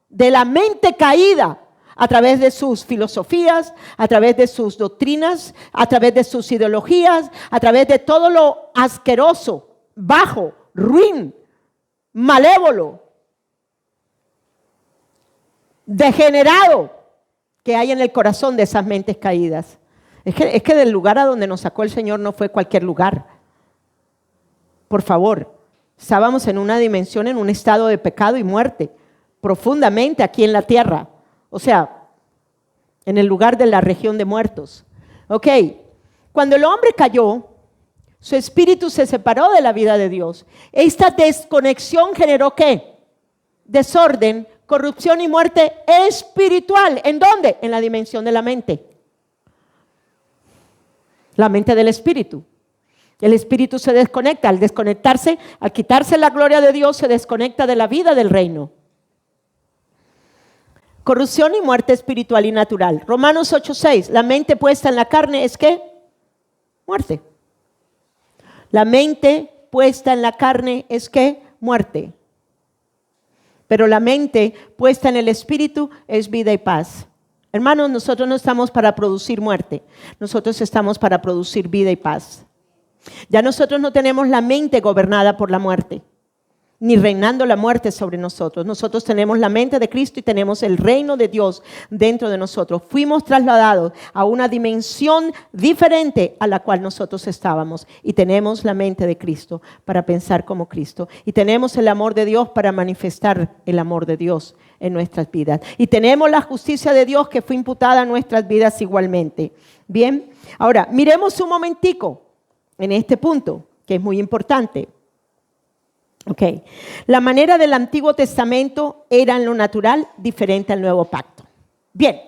de la mente caída, a través de sus filosofías, a través de sus doctrinas, a través de sus ideologías, a través de todo lo asqueroso, bajo, ruin, malévolo, degenerado que hay en el corazón de esas mentes caídas. Es que del lugar a donde nos sacó el Señor no fue cualquier lugar. Por favor, estábamos en una dimensión, en un estado de pecado y muerte, profundamente aquí en la tierra. O sea, en el lugar de la región de muertos. Ok, cuando el hombre cayó, su espíritu se separó de la vida de Dios. Esta desconexión generó ¿qué? Desorden, corrupción y muerte espiritual. ¿En dónde? En la dimensión de la mente. La mente del espíritu. El espíritu se desconecta. Al desconectarse, al quitarse la gloria de Dios, se desconecta de la vida del reino. Corrupción y muerte espiritual y natural. Romanos 8:6. La mente puesta en la carne es ¿qué? Muerte. La mente puesta en la carne es ¿qué? Muerte. Pero la mente puesta en el espíritu es vida y paz. Hermanos, nosotros no estamos para producir muerte. Nosotros estamos para producir vida y paz. Ya nosotros no tenemos la mente gobernada por la muerte, ni reinando la muerte sobre nosotros. Nosotros tenemos la mente de Cristo y tenemos el reino de Dios dentro de nosotros. Fuimos trasladados a una dimensión diferente a la cual nosotros estábamos y tenemos la mente de Cristo para pensar como Cristo y tenemos el amor de Dios para manifestar el amor de Dios en nuestras vidas y tenemos la justicia de Dios que fue imputada a nuestras vidas igualmente. Bien, ahora miremos un momentico en este punto que es muy importante. Okay. La manera del Antiguo Testamento era en lo natural diferente al Nuevo Pacto. Bien,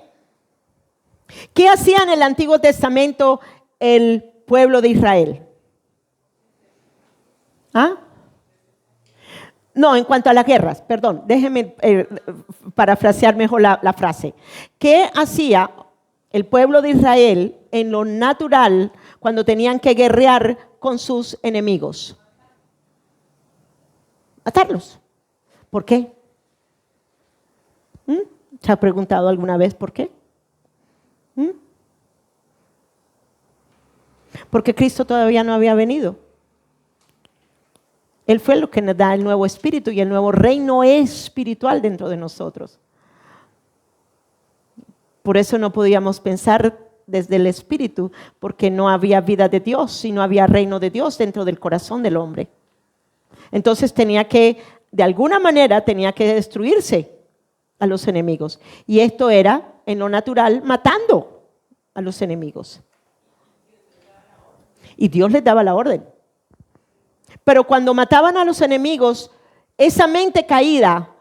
¿qué hacía en el Antiguo Testamento el pueblo de Israel? ¿Ah? No, en cuanto a las guerras, perdón, déjenme parafrasear mejor la frase. ¿Qué hacía el pueblo de Israel en lo natural cuando tenían que guerrear con sus enemigos? Matarlos. ¿Por qué? ¿Se ha preguntado alguna vez por qué? Porque Cristo todavía no había venido. Él fue lo que nos da el nuevo espíritu y el nuevo reino espiritual dentro de nosotros. Por eso no podíamos pensar desde el espíritu, porque no había vida de Dios y no había reino de Dios dentro del corazón del hombre. Entonces tenía que, de alguna manera, tenía que destruirse a los enemigos. Y esto era, en lo natural, matando a los enemigos. Y Dios les daba la orden. Pero cuando mataban a los enemigos, esa mente caída,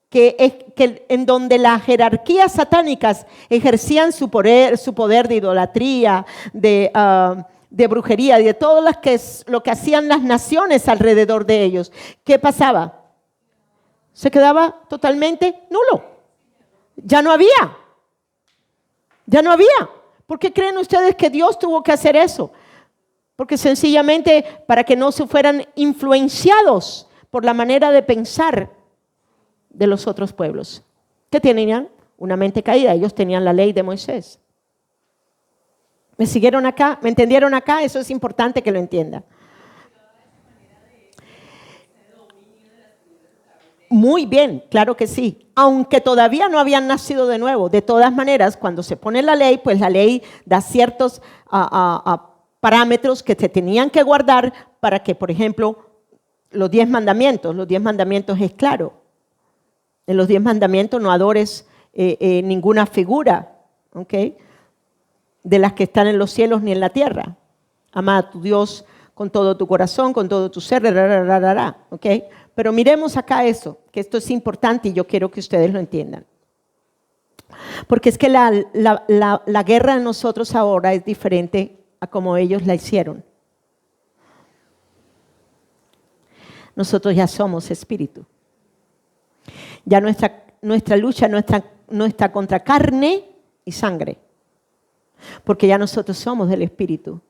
que en donde las jerarquías satánicas ejercían su poder de idolatría, de brujería y de todo lo que hacían las naciones alrededor de ellos, ¿qué pasaba? Se quedaba totalmente nulo. Ya no había. Ya no había. ¿Por qué creen ustedes que Dios tuvo que hacer eso? Porque sencillamente para que no se fueran influenciados por la manera de pensar de los otros pueblos. ¿Qué tenían? Una mente caída. Ellos tenían la ley de Moisés. ¿Me siguieron acá? ¿Me entendieron acá? Eso es importante que lo entiendan. Muy bien, claro que sí. Aunque todavía no habían nacido de nuevo. De todas maneras, cuando se pone la ley, pues la ley da ciertos parámetros que se tenían que guardar para que, por ejemplo, los 10 mandamientos es claro. En los 10 mandamientos no adores ninguna figura, ¿ok? De las que están en los cielos ni en la tierra. Ama a tu Dios con todo tu corazón, con todo tu ser, ¿ok? Pero miremos acá eso, que esto es importante y yo quiero que ustedes lo entiendan. Porque es que la guerra en nosotros ahora es diferente a como ellos la hicieron. Nosotros ya somos espíritu. Ya nuestra lucha no está contra carne y sangre. Porque ya nosotros somos del espíritu.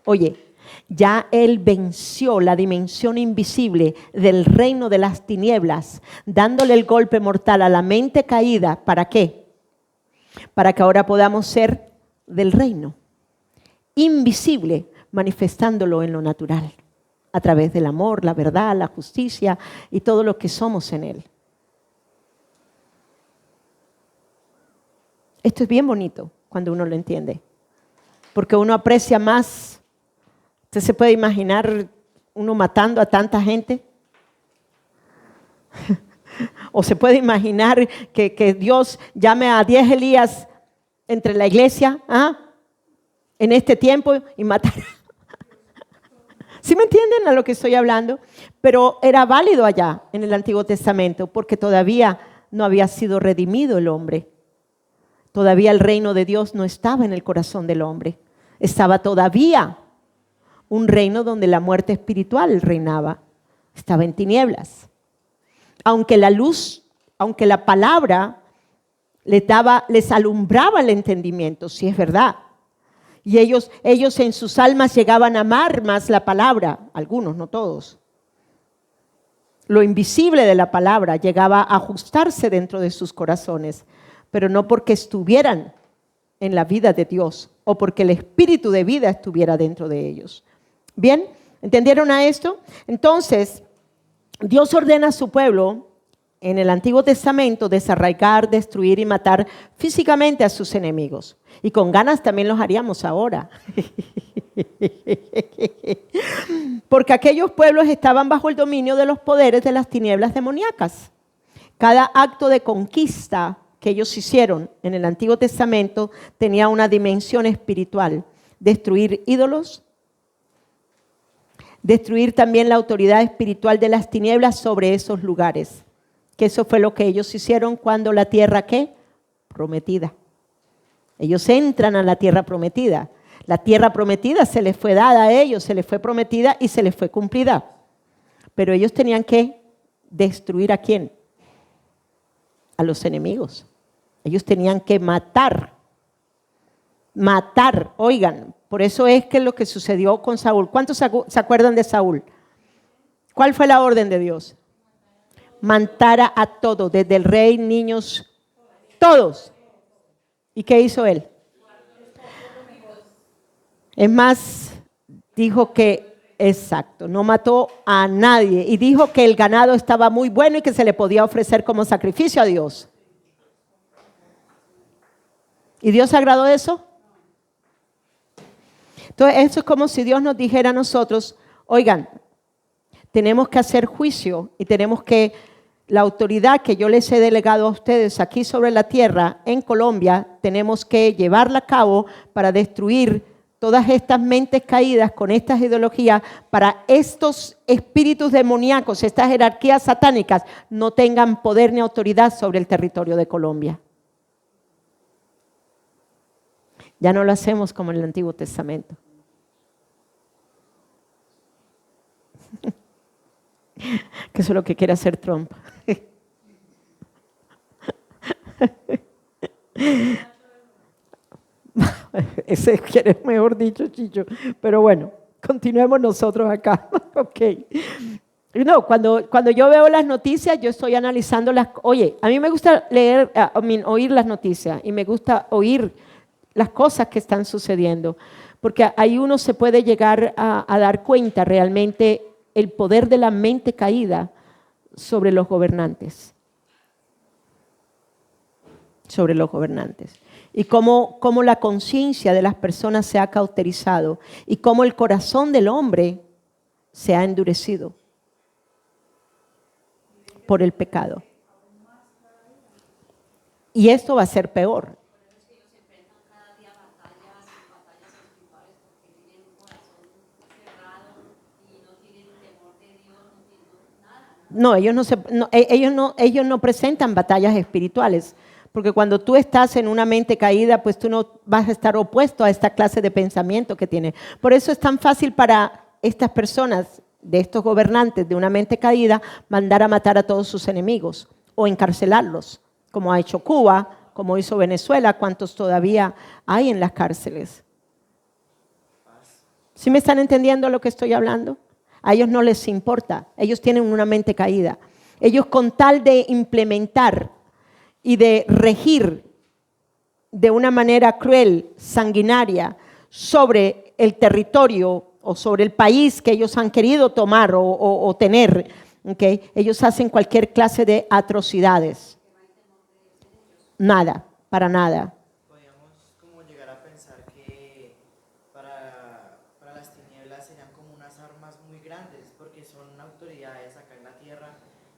Oye, Ya Él venció la dimensión invisible del reino de las tinieblas, dándole el golpe mortal a la mente caída. ¿Para qué? Para que ahora podamos ser del reino invisible, manifestándolo en lo natural, a través del amor, la verdad, la justicia y todo lo que somos en Él. Esto es bien bonito cuando uno lo entiende, porque uno aprecia más. ¿Usted se puede imaginar uno matando a tanta gente? ¿O se puede imaginar que Dios llame a 10 Elías entre la iglesia en este tiempo y matar? ¿Sí me entienden a lo que estoy hablando? Pero era válido allá en el Antiguo Testamento porque todavía no había sido redimido el hombre. Todavía el reino de Dios no estaba en el corazón del hombre. Estaba todavía un reino donde la muerte espiritual reinaba. Estaba en tinieblas. Aunque la luz, aunque la palabra les alumbraba el entendimiento, sí es verdad. Y ellos en sus almas llegaban a amar más la palabra, algunos, no todos. Lo invisible de la palabra llegaba a ajustarse dentro de sus corazones, pero no porque estuvieran en la vida de Dios o porque el espíritu de vida estuviera dentro de ellos. ¿Bien? ¿Entendieron a esto? Entonces, Dios ordena a su pueblo en el Antiguo Testamento desarraigar, destruir y matar físicamente a sus enemigos. Y con ganas también los haríamos ahora. Porque aquellos pueblos estaban bajo el dominio de los poderes de las tinieblas demoníacas. Cada acto de conquista que ellos hicieron en el Antiguo Testamento tenía una dimensión espiritual. Destruir ídolos, destruir también la autoridad espiritual de las tinieblas sobre esos lugares. Que eso fue lo que ellos hicieron cuando la tierra, ¿qué? Prometida. Ellos entran a la tierra prometida. La tierra prometida se les fue dada a ellos, se les fue prometida y se les fue cumplida. Pero ellos tenían que destruir ¿a quién? A los enemigos. Ellos tenían que matar. Matar, oigan, por eso es que lo que sucedió con Saúl. ¿Cuántos se acuerdan de Saúl? ¿Cuál fue la orden de Dios? Matara a todos, desde el rey, niños, todos. ¿Y qué hizo él? Es más, dijo que, exacto, no mató a nadie y dijo que el ganado estaba muy bueno y que se le podía ofrecer como sacrificio a Dios. ¿Y Dios agradó eso? Entonces, eso es como si Dios nos dijera a nosotros, oigan, tenemos que hacer juicio y tenemos que, la autoridad que yo les he delegado a ustedes aquí sobre la tierra, en Colombia, tenemos que llevarla a cabo para destruir todas estas mentes caídas con estas ideologías, para estos espíritus demoníacos, estas jerarquías satánicas, no tengan poder ni autoridad sobre el territorio de Colombia. Ya no lo hacemos como en el Antiguo Testamento. Que eso es lo que quiere hacer Trump. Ese quiere, mejor dicho, Chicho. Pero bueno, continuemos nosotros acá. Ok. No, cuando yo veo las noticias, yo estoy analizando las. Oye, a mí me gusta oír las noticias y me gusta oír las cosas que están sucediendo, porque ahí uno se puede llegar a dar cuenta realmente el poder de la mente caída sobre los gobernantes. Sobre los gobernantes. Y cómo la conciencia de las personas se ha cauterizado y cómo el corazón del hombre se ha endurecido por el pecado. Y esto va a ser peor. No, ellos no presentan batallas espirituales, porque cuando tú estás en una mente caída, pues tú no vas a estar opuesto a esta clase de pensamiento que tiene. Por eso es tan fácil para estas personas, de estos gobernantes de una mente caída, mandar a matar a todos sus enemigos o encarcelarlos, como ha hecho Cuba, como hizo Venezuela, cuántos todavía hay en las cárceles. ¿Sí me están entendiendo lo que estoy hablando? A ellos no les importa, ellos tienen una mente caída. Ellos con tal de implementar y de regir de una manera cruel, sanguinaria, sobre el territorio o sobre el país que ellos han querido tomar o tener, ¿okay? Ellos hacen cualquier clase de atrocidades. Nada, para nada. Podríamos como llegar a pensar que para las tinieblas serían como unas armas muy grandes, porque son autoridades acá en la tierra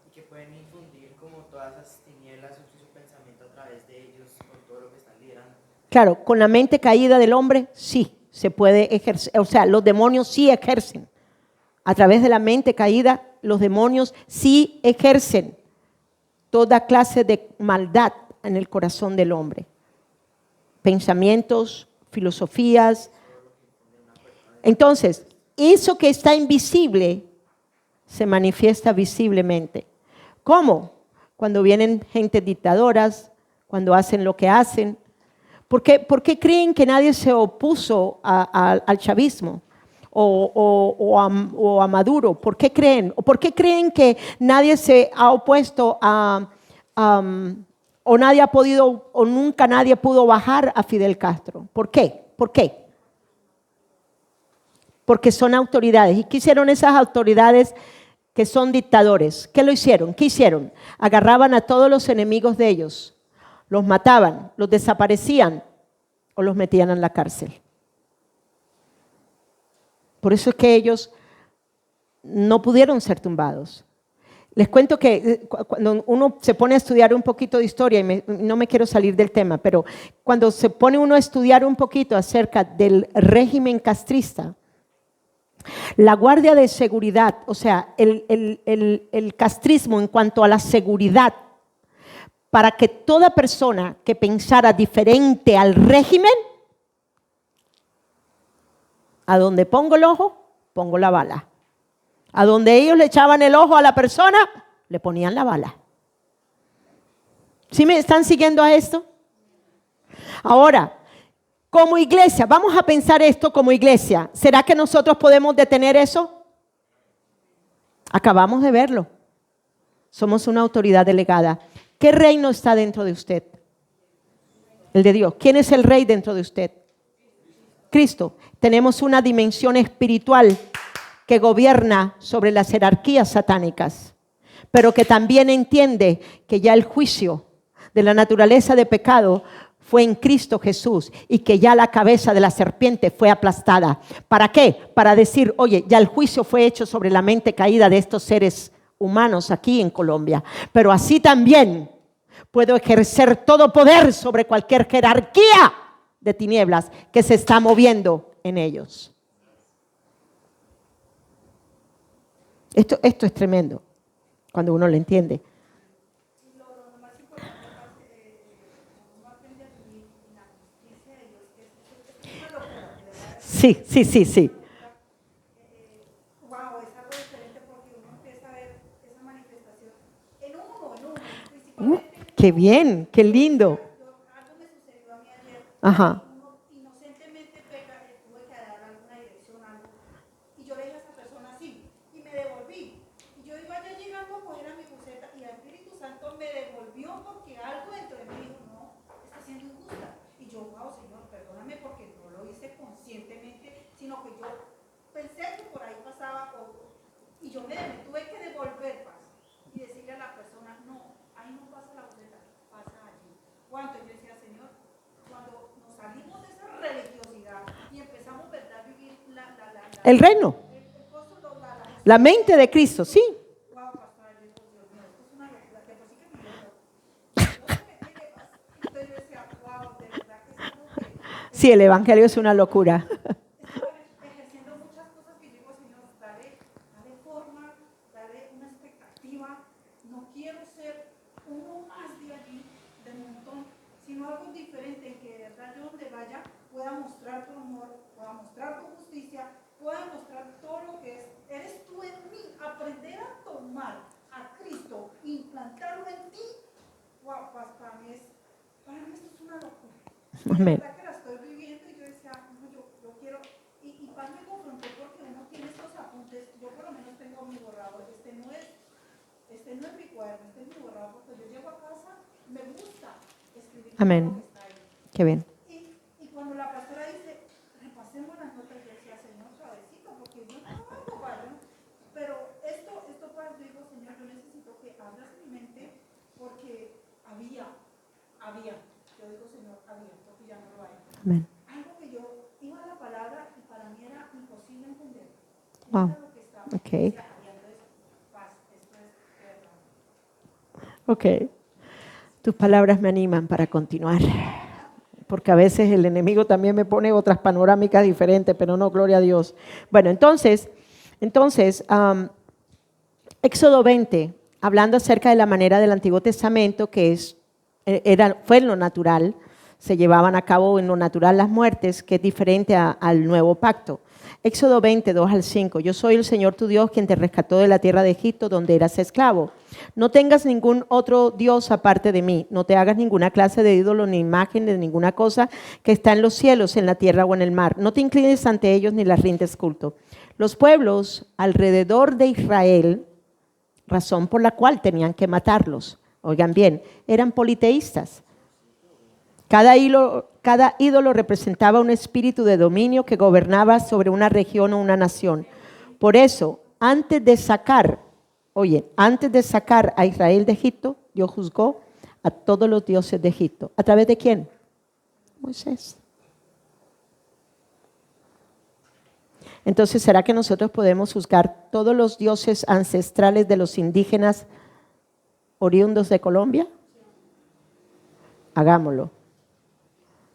y que pueden infundir como todas esas tinieblas y su pensamiento a través de ellos por todo lo que están liderando. Claro, con la mente caída del hombre, sí, se puede ejercer, o sea, los demonios sí ejercen. A través de la mente caída, los demonios sí ejercen toda clase de maldad en el corazón del hombre. Pensamientos, filosofías. Entonces, eso que está invisible se manifiesta visiblemente. ¿Cómo? Cuando vienen gentes dictadoras, cuando hacen lo que hacen. ¿Por qué creen que nadie se opuso al chavismo o a Maduro? ¿Por qué creen? ¿O por qué creen que nadie se ha opuesto o nadie ha podido o nunca nadie pudo bajar a Fidel Castro? ¿Por qué? ¿Por qué? Porque son autoridades. ¿Y qué hicieron esas autoridades que son dictadores? ¿Qué lo hicieron? ¿Qué hicieron? Agarraban a todos los enemigos de ellos, los mataban, los desaparecían o los metían en la cárcel. Por eso es que ellos no pudieron ser tumbados. Les cuento que cuando uno se pone a estudiar un poquito de historia, y no me quiero salir del tema, pero cuando se pone uno a estudiar un poquito acerca del régimen castrista, la guardia de seguridad, o sea, el castrismo en cuanto a la seguridad, para que toda persona que pensara diferente al régimen, a donde pongo el ojo, pongo la bala. A donde ellos le echaban el ojo a la persona, le ponían la bala. ¿Sí me están siguiendo a esto? Ahora, como iglesia, vamos a pensar esto como iglesia. ¿Será que nosotros podemos detener eso? Acabamos de verlo. Somos una autoridad delegada. ¿Qué reino está dentro de usted? El de Dios. ¿Quién es el rey dentro de usted? Cristo. Tenemos una dimensión espiritual que gobierna sobre las jerarquías satánicas, pero que también entiende que ya el juicio de la naturaleza de pecado fue en Cristo Jesús y que ya la cabeza de la serpiente fue aplastada. ¿Para qué? Para decir, oye, ya el juicio fue hecho sobre la mente caída de estos seres humanos aquí en Colombia, pero así también puedo ejercer todo poder sobre cualquier jerarquía de tinieblas que se está moviendo en ellos. Esto es tremendo cuando uno lo entiende. Sí, sí, sí, sí. Wow, es algo diferente porque uno empieza a ver esa manifestación en uno, principalmente. Qué bien, qué lindo. Algo me sucedió a mí ayer. Ajá. Uno inocentemente tuve que dar alguna dirección, algo. Y yo le dije a esa persona así, y me devolví. Y yo iba ya llegando a coger a mi buceta y el Espíritu Santo me devolvió porque algo dentro de mí dijo, no, está siendo injusta. Y yo, wow, Señor, perdóname porque no lo hice conscientemente, sino que yo pensé que por ahí pasaba algo. Y yo me tuve que devolver y decirle a la persona, no, ahí no pasa la buceta, pasa allí. ¿Cuánto? Yo decía, Señor, cuando nos salimos de esa religiosidad y empezamos, ¿verdad?, a vivir El reino. La mente de Cristo, sí. wow, pastor, Dios mío, esto es una locura, que por sí que me dio. Entonces yo decía, wow, de verdad que es algo que Sí, el evangelio es una locura. estaba ejerciendo muchas cosas que digo, Señor, dale forma, dale una expectativa. No quiero ser uno más de allí, del montón, sino algo diferente, en que de verdad yo donde vaya pueda mostrar tu amor, pueda mostrar tu justicia, pueda mostrar todo lo que eres tú en mí, aprender a tomar a Cristo, implantarlo en ti. Wow, para mí esto es una locura. Amén. La verdad que la estoy viviendo y yo decía, no, yo quiero, y Paz me confrontó este no es mi cuaderno, este es mi borrador, porque yo llego a casa, me gusta escribir Amén. todo lo que está ahí. Qué bien. Y cuando la pastora dice, repasemos las notas, yo decía, Señor, suavecito, porque yo no hago vaya. Pero esto para digo, Señor, yo necesito que abras mi mente, porque había, yo digo, Señor, había, porque ya no lo hay. Amén. Algo que yo iba a la palabra y para mí era imposible entender. Wow. Era lo que estaba. Ok. Decía, habiendo eso, paz, esto es verdad. Ok. Tus palabras me animan para continuar. Porque a veces el enemigo también me pone otras panorámicas diferentes, pero no, gloria a Dios. Bueno, entonces, Éxodo 20, hablando acerca de la manera del Antiguo Testamento, que fue en lo natural, se llevaban a cabo en lo natural las muertes, que es diferente al nuevo pacto. Éxodo 20, 2 al 5. Yo soy el Señor tu Dios, quien te rescató de la tierra de Egipto, donde eras esclavo. No tengas ningún otro Dios aparte de mí. No te hagas ninguna clase de ídolo ni imagen de ninguna cosa que está en los cielos, en la tierra o en el mar. No te inclines ante ellos ni las rindes culto. Los pueblos alrededor de Israel, razón por la cual tenían que matarlos. Oigan bien, eran politeístas. Cada ídolo representaba un espíritu de dominio que gobernaba sobre una región o una nación. Por eso, antes de sacar a Israel de Egipto, Dios juzgó a todos los dioses de Egipto. ¿A través de quién? Moisés. Entonces, ¿será que nosotros podemos juzgar todos los dioses ancestrales de los indígenas oriundos de Colombia? Hagámoslo.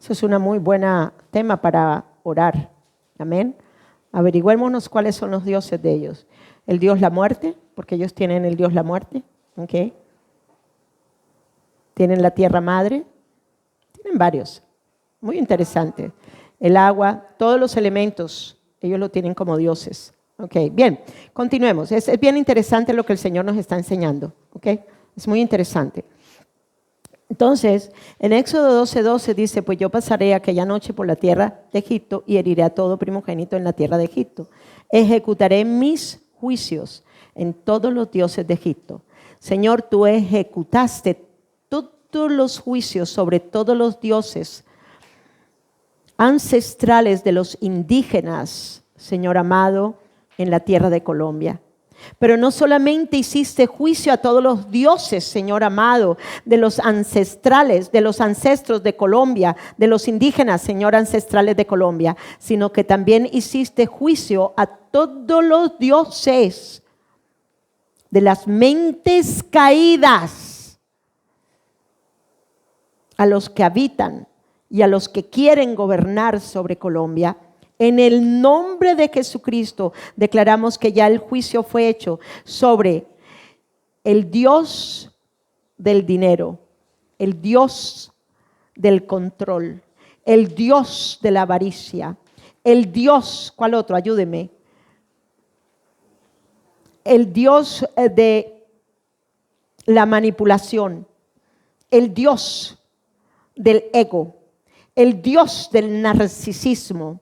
Eso es una muy buena tema para orar. Amén. Averigüémonos cuáles son los dioses de ellos. El dios la muerte, porque ellos tienen el dios la muerte. ¿Okay? Tienen la tierra madre. Tienen varios. Muy interesante. El agua, todos los elementos, ellos lo tienen como dioses. Okay, bien, continuemos. Es bien interesante lo que el Señor nos está enseñando. Okay? Es muy interesante. Entonces, en Éxodo 12:12 dice, pues yo pasaré aquella noche por la tierra de Egipto y heriré a todo primogénito en la tierra de Egipto. Ejecutaré mis juicios en todos los dioses de Egipto. Señor, tú ejecutaste todos los juicios sobre todos los dioses ancestrales de los indígenas, Señor amado, en la tierra de Colombia. Pero no solamente hiciste juicio a todos los dioses, Señor amado, de los ancestrales, de los ancestros de Colombia, de los indígenas, Señor, ancestrales de Colombia, sino que también hiciste juicio a todos los dioses de las mentes caídas, a los que habitan y a los que quieren gobernar sobre Colombia. En el nombre de Jesucristo declaramos que ya el juicio fue hecho sobre el Dios del dinero, el Dios del control, el Dios de la avaricia, el Dios, ¿cuál otro? Ayúdeme. El Dios de la manipulación, el Dios del ego, el Dios del narcisismo,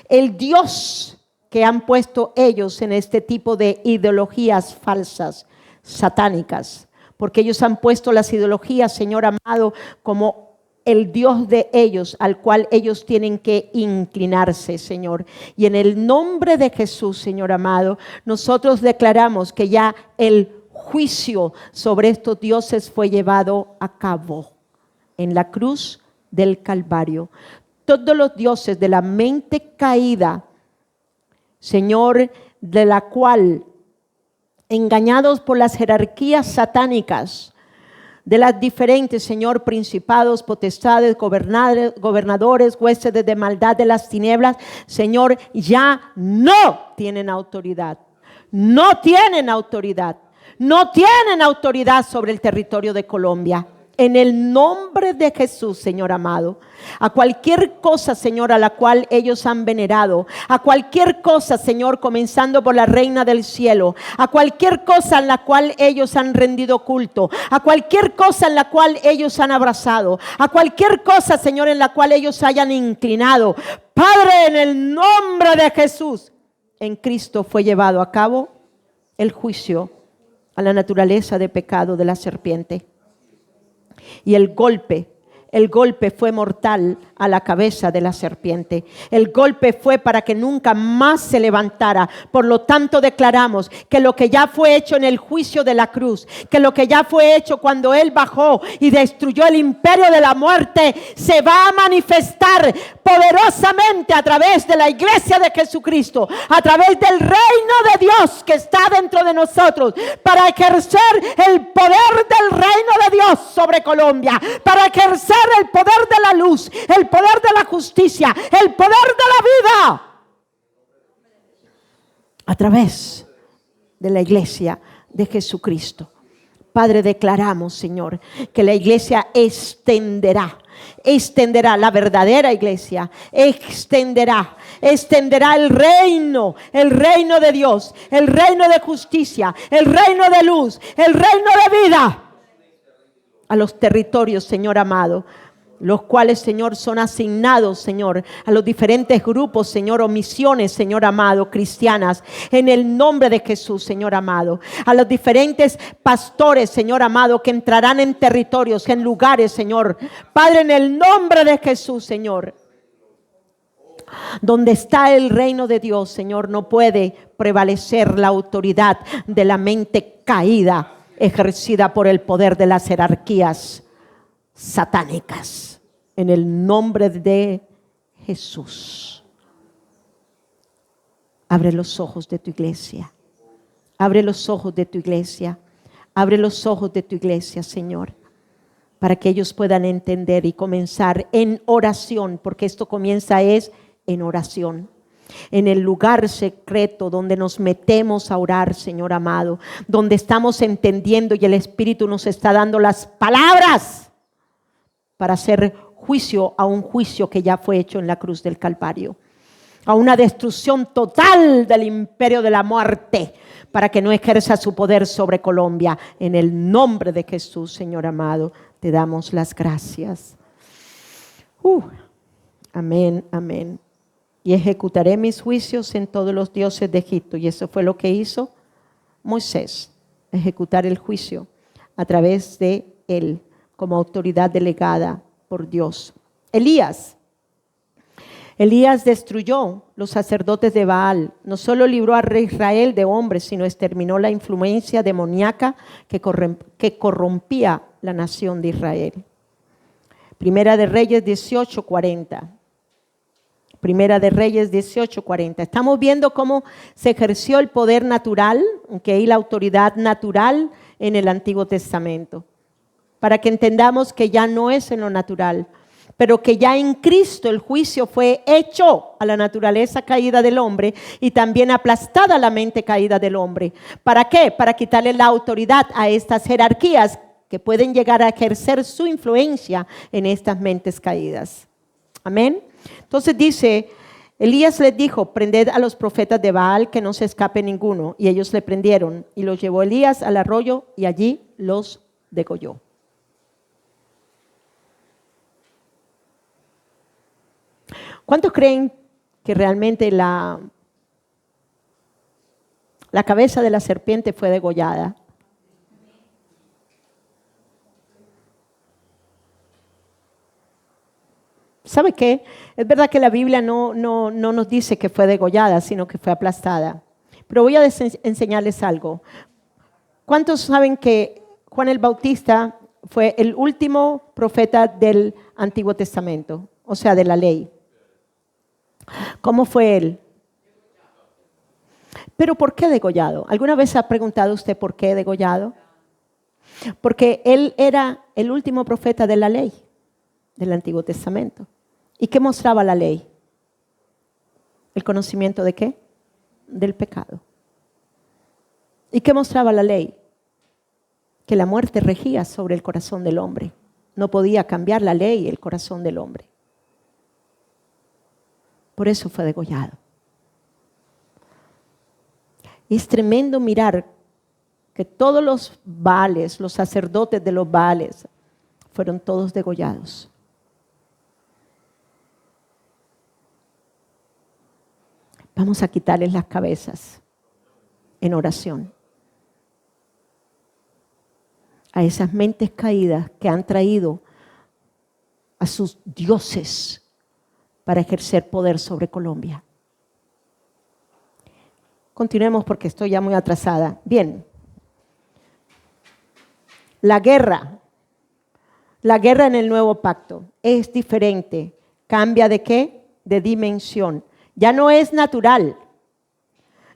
el Dios que han puesto ellos en este tipo de ideologías falsas, satánicas, porque ellos han puesto las ideologías, Señor amado, como el Dios de ellos, al cual ellos tienen que inclinarse, Señor. Y en el nombre de Jesús, Señor amado, nosotros declaramos que ya el juicio sobre estos dioses fue llevado a cabo en la cruz del Calvario. Todos los dioses de la mente caída, Señor, de la cual, engañados por las jerarquías satánicas, de las diferentes, Señor, principados, potestades, gobernadores, huestes de maldad de las tinieblas, Señor, ya no tienen autoridad. No tienen autoridad. No tienen autoridad sobre el territorio de Colombia. En el nombre de Jesús, Señor amado, a cualquier cosa, Señor, a la cual ellos han venerado, a cualquier cosa, Señor, comenzando por la reina del cielo, a cualquier cosa en la cual ellos han rendido culto, a cualquier cosa en la cual ellos han abrazado, a cualquier cosa, Señor, en la cual ellos hayan inclinado, Padre, en el nombre de Jesús, en Cristo fue llevado a cabo el juicio a la naturaleza de pecado de la serpiente. Y el golpe fue mortal a la cabeza de la serpiente. El golpe fue para que nunca más se levantara. Por lo tanto, declaramos que lo que ya fue hecho en el juicio de la cruz, que lo que ya fue hecho cuando Él bajó y destruyó el imperio de la muerte, se va a manifestar poderosamente a través de la iglesia de Jesucristo, a través del reino de Dios que está dentro de nosotros, para ejercer el poder del reino de Dios sobre Colombia, para ejercer el poder de la luz, el poder de la justicia, el poder de la vida, a través de la iglesia de Jesucristo. Padre, declaramos, Señor, que la iglesia extenderá la verdadera iglesia, extenderá el reino de Dios, el reino de justicia, el reino de luz, el reino de vida a los territorios, Señor amado, los cuales, Señor, son asignados, Señor, a los diferentes grupos, Señor, o misiones, Señor amado, cristianas, en el nombre de Jesús, Señor amado, a los diferentes pastores, Señor amado, que entrarán en territorios, en lugares, Señor, Padre, en el nombre de Jesús, Señor. Donde está el reino de Dios, Señor, no puede prevalecer la autoridad de la mente caída, ejercida por el poder de las jerarquías satánicas, en el nombre de Jesús. Abre los ojos de tu iglesia, abre los ojos de tu iglesia, abre los ojos de tu iglesia, Señor, para que ellos puedan entender y comenzar en oración, porque esto comienza en oración. En el lugar secreto donde nos metemos a orar, Señor amado, donde estamos entendiendo y el Espíritu nos está dando las palabras para hacer juicio a un juicio que ya fue hecho en la cruz del Calvario, a una destrucción total del imperio de la muerte, para que no ejerza su poder sobre Colombia. En el nombre de Jesús, Señor amado, te damos las gracias. Amén, amén. Y ejecutaré mis juicios en todos los dioses de Egipto. Y eso fue lo que hizo Moisés, ejecutar el juicio a través de él, como autoridad delegada por Dios. Elías destruyó los sacerdotes de Baal. No solo libró a Israel de hombres, sino exterminó la influencia demoníaca que corrompía la nación de Israel. Primera de Reyes 18:40. Primera de Reyes 18:40. Estamos viendo cómo se ejerció el poder natural, y la autoridad natural en el Antiguo Testamento, para que entendamos que ya no es en lo natural, pero que ya en Cristo el juicio fue hecho a la naturaleza caída del hombre y también aplastada la mente caída del hombre. ¿Para qué? Para quitarle la autoridad a estas jerarquías que pueden llegar a ejercer su influencia en estas mentes caídas. Amén. Entonces dice, Elías les dijo: prended a los profetas de Baal, que no se escape ninguno. Y ellos le prendieron, y los llevó Elías al arroyo, y allí los degolló. ¿Cuántos creen que realmente la cabeza de la serpiente fue degollada? ¿Sabe qué? Es verdad que la Biblia no nos dice que fue degollada, sino que fue aplastada. Pero voy a enseñarles algo. ¿Cuántos saben que Juan el Bautista fue el último profeta del Antiguo Testamento? O sea, de la ley. ¿Cómo fue él? ¿Pero por qué degollado? ¿Alguna vez ha preguntado usted por qué degollado? Porque él era el último profeta de la ley del Antiguo Testamento. ¿Y qué mostraba la ley? ¿El conocimiento de qué? Del pecado. ¿Y qué mostraba la ley? Que la muerte regía sobre el corazón del hombre. No podía cambiar la ley el corazón del hombre. Por eso fue degollado. Y es tremendo mirar que todos los Baales, los sacerdotes de los Baales, fueron todos degollados. Vamos a quitarles las cabezas en oración. a esas mentes caídas que han traído a sus dioses para ejercer poder sobre Colombia. Continuemos porque estoy ya muy atrasada. Bien. La guerra en el nuevo pacto es diferente. ¿Cambia de qué? De dimensión. Ya no es natural.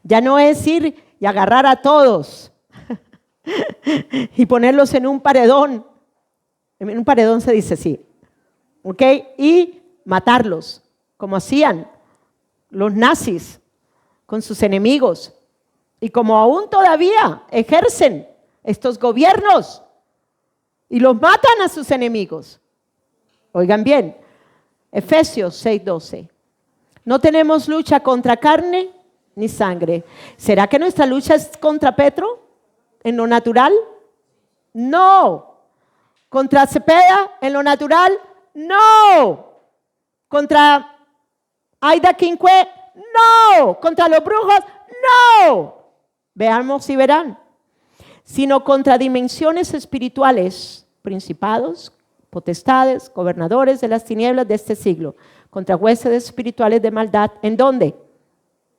Ya no es ir y agarrar a todos y ponerlos en un paredón. En un paredón se dice así. ¿Ok? Y matarlos, como hacían los nazis con sus enemigos. Y como aún todavía ejercen estos gobiernos y los matan a sus enemigos. Oigan bien, Efesios 6:12. No tenemos lucha contra carne ni sangre. ¿Será que nuestra lucha es contra Petro en lo natural? No. ¿Contra Cepeda en lo natural? No. ¿Contra Aida Quincué? No. ¿Contra los brujos? No. Veamos si verán. Sino contra dimensiones espirituales, principados, potestades, gobernadores de las tinieblas de este siglo, contra huestes espirituales de maldad. ¿En dónde?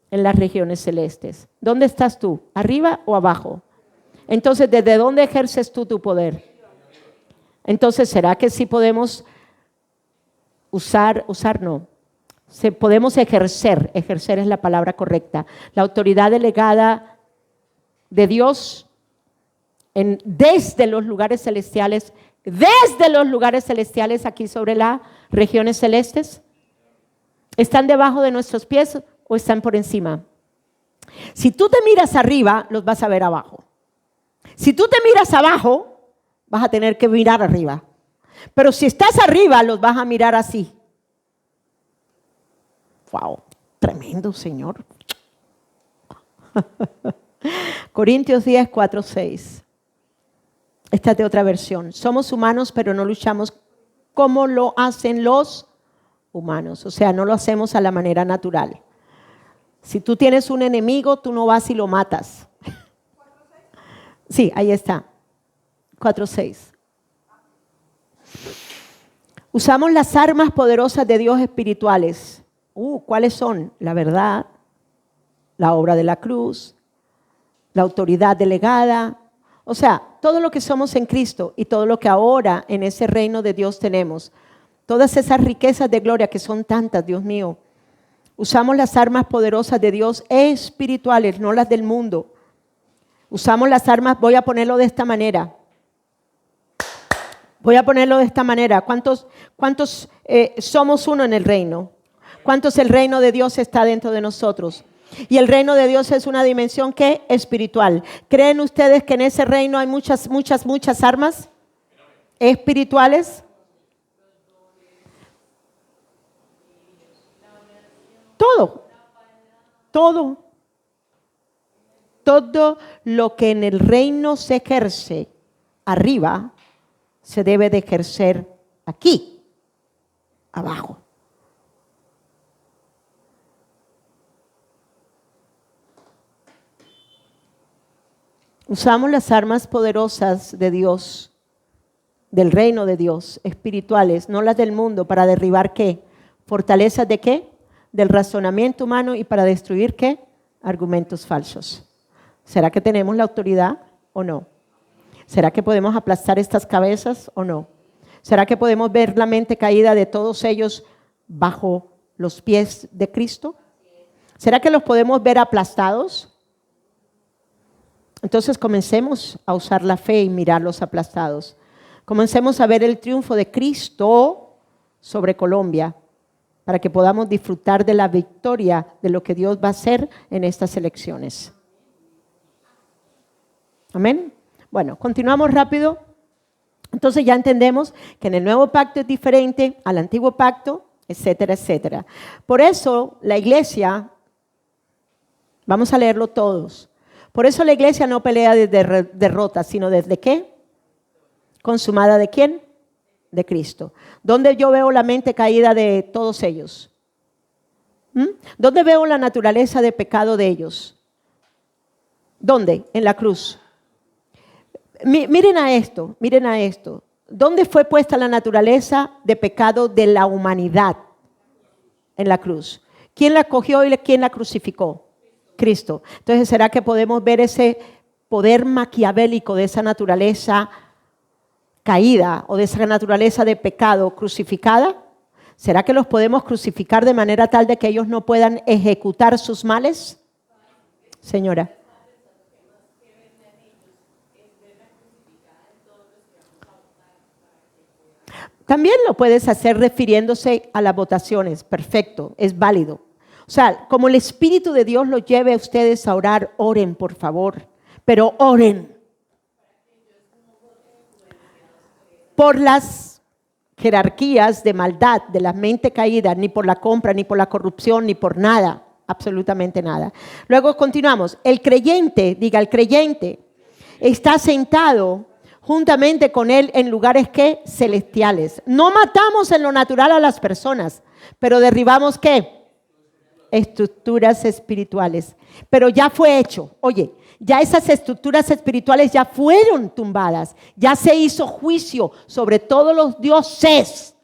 En las regiones celestes. ¿Dónde estás tú? ¿Arriba o abajo? Entonces, ¿desde dónde ejerces tú tu poder? Entonces, ¿será que sí podemos usar no? Podemos ejercer es la palabra correcta, la autoridad delegada de Dios desde los lugares celestiales aquí sobre las regiones celestes? ¿Están debajo de nuestros pies o están por encima? Si tú te miras arriba, los vas a ver abajo. Si tú te miras abajo, vas a tener que mirar arriba. Pero si estás arriba, los vas a mirar así. ¡Wow! Tremendo, Señor. Corintios 10, 4, 6. Esta es de otra versión. Somos humanos, pero no luchamos como lo hacen los humanos. O sea, no lo hacemos a la manera natural. Si tú tienes un enemigo, tú no vas y lo matas. Sí, ahí está. 4, 6. Usamos las armas poderosas de Dios espirituales. ¿Cuáles son? La verdad, la obra de la cruz, la autoridad delegada. O sea, todo lo que somos en Cristo y todo lo que ahora en ese reino de Dios tenemos. Todas esas riquezas de gloria que son tantas, Dios mío. Usamos las armas poderosas de Dios espirituales, no las del mundo. Usamos las armas, voy a ponerlo de esta manera. ¿Cuántos somos uno en el reino? ¿Cuántos el reino de Dios está dentro de nosotros? Y el reino de Dios es una dimensión que espiritual. ¿Creen ustedes que en ese reino hay muchas armas espirituales? Todo lo que en el reino se ejerce arriba se debe de ejercer aquí, abajo. Usamos las armas poderosas de Dios, del reino de Dios, espirituales, no las del mundo, para derribar ¿qué? ¿Fortalezas de qué? Del razonamiento humano y para destruir ¿qué? Argumentos falsos. ¿Será que tenemos la autoridad o no? ¿Será que podemos aplastar estas cabezas o no? ¿Será que podemos ver la mente caída de todos ellos bajo los pies de Cristo? ¿Será que los podemos ver aplastados? Entonces comencemos a usar la fe y mirarlos aplastados. Comencemos a ver el triunfo de Cristo sobre Colombia para que podamos disfrutar de la victoria de lo que Dios va a hacer en estas elecciones. Amén. Bueno, continuamos rápido. Entonces ya entendemos que en el nuevo pacto es diferente al antiguo pacto, etcétera, etcétera. Por eso la iglesia, vamos a leerlo todos. Por eso la iglesia no pelea desde derrota, sino desde ¿qué? ¿Consumada de quién? De Cristo. ¿Dónde yo veo la mente caída de todos ellos? ¿Dónde veo la naturaleza de pecado de ellos? ¿Dónde? En la cruz. Miren a esto, miren a esto. ¿Dónde fue puesta la naturaleza de pecado de la humanidad? En la cruz. ¿Quién la cogió y quién la crucificó? Cristo. Entonces, ¿será que podemos ver ese poder maquiavélico de esa naturaleza caída o de esa naturaleza de pecado crucificada? ¿Será que los podemos crucificar de manera tal de que ellos no puedan ejecutar sus males? Señora. También lo puedes hacer refiriéndose a las votaciones. Perfecto, es válido. O sea, como el Espíritu de Dios los lleve a ustedes a orar, oren, por favor. Pero oren por las jerarquías de maldad de la mente caída, ni por la compra, ni por la corrupción, ni por nada, absolutamente nada. Luego continuamos. El creyente, diga el creyente, está sentado juntamente con él en lugares ¿qué? Celestiales. No matamos en lo natural a las personas, pero derribamos ¿qué? Estructuras espirituales. Pero ya fue hecho. Oye, ya esas estructuras espirituales ya fueron tumbadas. Ya se hizo juicio sobre todos los dioses.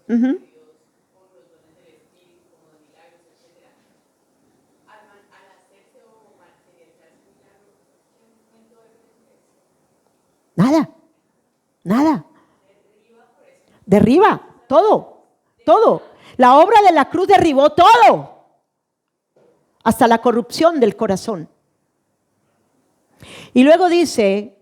Uh-huh. Nada, nada. Derriba todo, todo. La obra de la cruz derribó todo, hasta la corrupción del corazón. Y luego dice,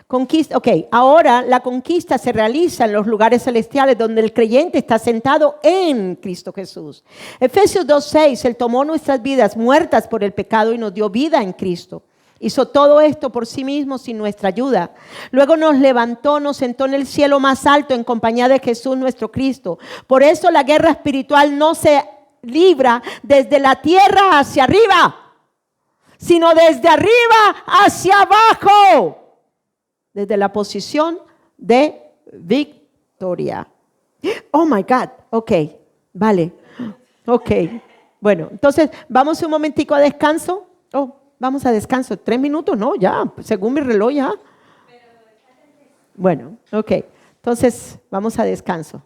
conquista, ok, ahora la conquista se realiza en los lugares celestiales donde el creyente está sentado en Cristo Jesús. Efesios 2:6, Él tomó nuestras vidas muertas por el pecado y nos dio vida en Cristo. Hizo todo esto por sí mismo sin nuestra ayuda. Luego nos levantó, nos sentó en el cielo más alto en compañía de Jesús nuestro Cristo. Por eso la guerra espiritual no se libra desde la tierra hacia arriba, sino desde arriba hacia abajo, desde la posición de victoria. Oh my God, ok, vale, ok. Bueno, entonces vamos un momentico a descanso. Vamos a descanso, 3 minutos, no, ya, según mi reloj ya. Bueno, ok, entonces vamos a descanso.